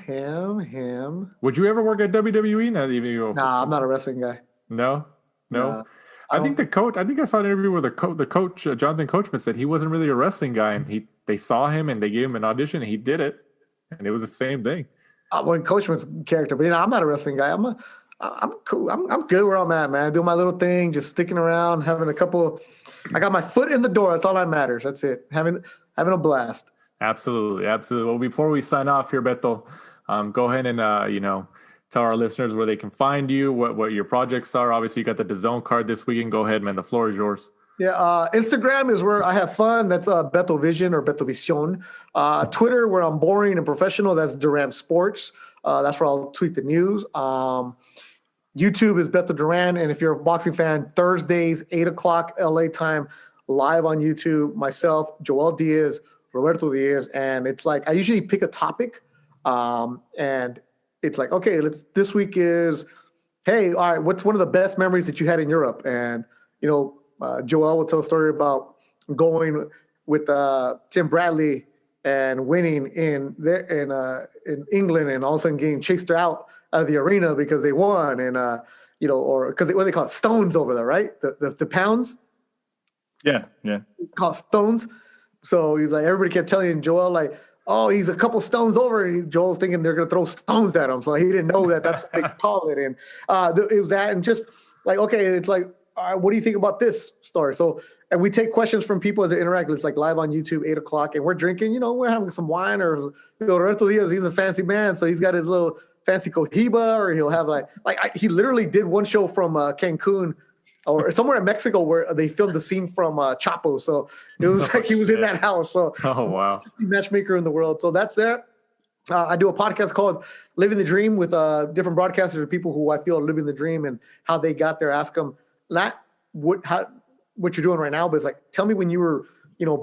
Him. Would you ever work at WWE? Nah, I'm not a wrestling guy. No. I think the coach. I think I saw an interview where the coach, Jonathan Coachman, said he wasn't really a wrestling guy, and they saw him and they gave him an audition, and he did it, and it was the same thing. Well, Coachman's character, but I'm not a wrestling guy. I'm cool. I'm good where I'm at, man. Doing my little thing, just sticking around, having a couple. I got my foot in the door. That's all that matters. That's it. Having a blast. Absolutely. Well, before we sign off here, Beto, go ahead and tell our listeners where they can find you, what your projects are. Obviously, you got the DAZN card this weekend. Go ahead, man. The floor is yours. Yeah, Instagram is where I have fun. That's Beto Vision or Beto Vision. Twitter, where I'm boring and professional. That's Duran Sports. That's where I'll tweet the news. YouTube is Beto Duran. And if you're a boxing fan, Thursdays, 8 o'clock LA time, live on YouTube, myself, Joel Diaz, Roberto Diaz. And it's like I usually pick a topic and it's like, okay, this week is, hey, all right, what's one of the best memories that you had in Europe? And, Joel will tell a story about going with Tim Bradley and winning in England and all of a sudden getting chased out of the arena because they won. And, or because what do they call it? Stones over there, right? The pounds. Yeah. Called stones. So he's like, everybody kept telling Joel, like, oh, he's a couple stones over, and Joel's thinking they're going to throw stones at him. So he didn't know that's what they call it. And it was that, and just like, okay, it's like, all right, what do you think about this story? So, and we take questions from people as they interact. It's like live on YouTube, 8 o'clock, and we're drinking, we're having some wine, or Roberto Diaz, he's a fancy man, so he's got his little fancy cohiba, or he'll have he literally did one show from Cancun or somewhere in Mexico where they filmed the scene from Chapo. So it was like he was in that house. So oh wow, matchmaker in the world. So that's it. I do a podcast called Living the Dream with different broadcasters or people who I feel are living the dream and how they got there. Ask them not what you're doing right now, but it's like, tell me when you were,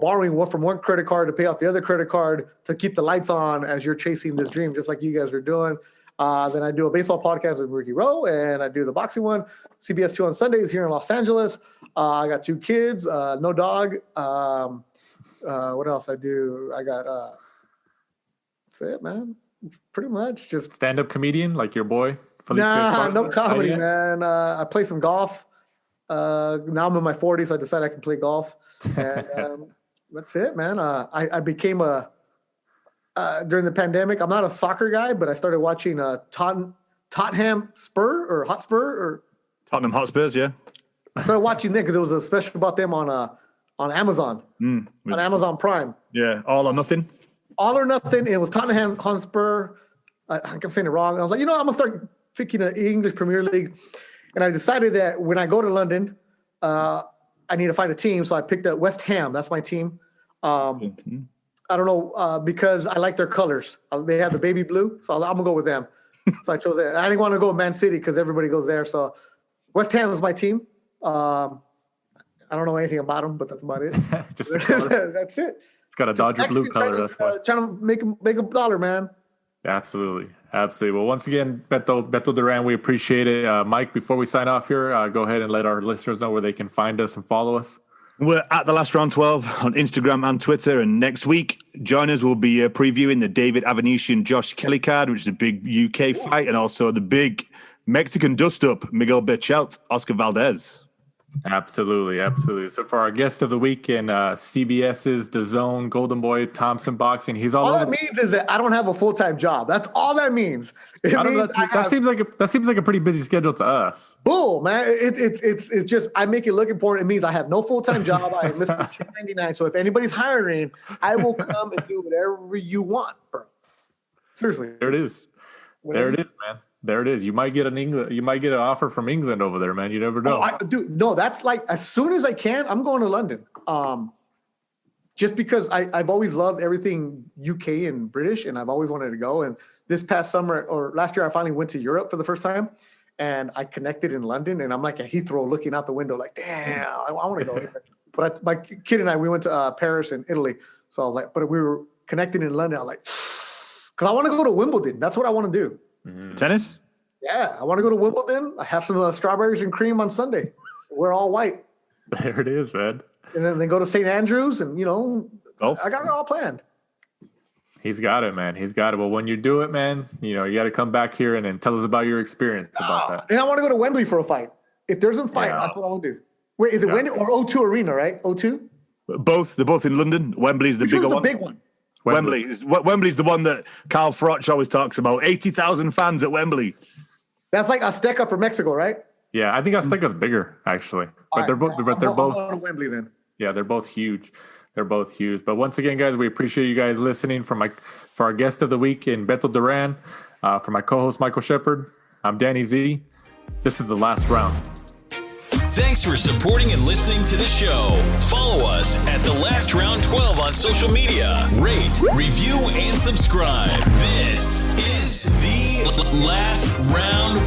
borrowing from one credit card to pay off the other credit card to keep the lights on as you're chasing this dream, just like you guys are doing. Then I do a baseball podcast with Ricky Rowe, and I do the boxing one, CBS 2 on Sundays here in Los Angeles. I got 2 kids, no dog. What else I do? I got, that's it, man. Pretty much just stand-up comedian like your boy. Nah, no comedy, man. I play some golf. Now I'm in my 40s. So I decided I can play golf. And that's it, man. I became during the pandemic, I'm not a soccer guy, but I started watching Tottenham Hotspur. Tottenham Hotspurs, yeah. I started watching them because there was a special about them on Amazon, on Amazon Prime. Yeah, All or Nothing. All or Nothing. It was Tottenham Hotspur. I think I'm saying it wrong. I was like, I'm going to start picking an English Premier League. And I decided that when I go to London, I need to find a team. So I picked up West Ham. That's my team. I don't know, because I like their colors. They have the baby blue, so I'm going to go with them. So I chose that. I didn't want to go with Man City because everybody goes there. So West Ham is my team. I don't know anything about them, but that's about it. Just the color. That's it. It's got a Dodger blue color. That's why. Trying to make a dollar, man. Absolutely. Well, once again, Beto Duran, we appreciate it. Mike, before we sign off here, go ahead and let our listeners know where they can find us and follow us. We're at the last round 12 on Instagram and Twitter. And next week, join us. We'll be previewing the David Avanesian Josh Kelly card, which is a big UK fight, and also the big Mexican dust-up, Miguel Berchelt, Oscar Valdez. Absolutely. So for our guest of the week in CBS's DAZN, Golden Boy, Thompson Boxing, he's all that means is that I don't have a full-time job. That's all that means. That seems like a pretty busy schedule to us. Bull, man. It's just I make it look important. It means I have no full-time job. I am Mr. 1099. So if anybody's hiring, I will come and do whatever you want, bro. Seriously. There it is. There it is, man. There it is. You might get an offer from England over there, man. You never know. No, that's like as soon as I can, I'm going to London. Just because I've always loved everything UK and British, and I've always wanted to go. And this past summer or last year, I finally went to Europe for the first time, and I connected in London. And I'm like at Heathrow, looking out the window, like, damn, I want to go here. But my kid and I, we went to Paris and Italy. So I was like, but we were connected in London. I was like, because I want to go to Wimbledon. That's what I want to do. Tennis? Yeah, I want to go to Wimbledon. I have some strawberries and cream on Sunday. We're all white. There it is, man. And then go to St. Andrews and, Golf. I got it all planned. He's got it, man. He's got it. Well, when you do it, man, you got to come back here and then tell us about your experience about that. And I want to go to Wembley for a fight. If there's a fight, that's what I want to do. Wait, is it Wembley or O2 Arena, right? O2? Both. They're both in London. Wembley's the bigger one. The big one? Wembley's the one that Carl Froch always talks about. 80,000 fans at Wembley. That's like Azteca for Mexico, right? Yeah, I think Azteca's bigger actually, but they're both. They're both. On Wembley then. Yeah, they're both huge. But once again, guys, we appreciate you guys listening. For our guest of the week in Beto Duran, for my co-host Michael Shepard, I'm Danny Z. This is the last round. Thanks for supporting and listening to the show. Follow us at The Last Round 12 on social media. Rate, review, and subscribe. This is The Last Round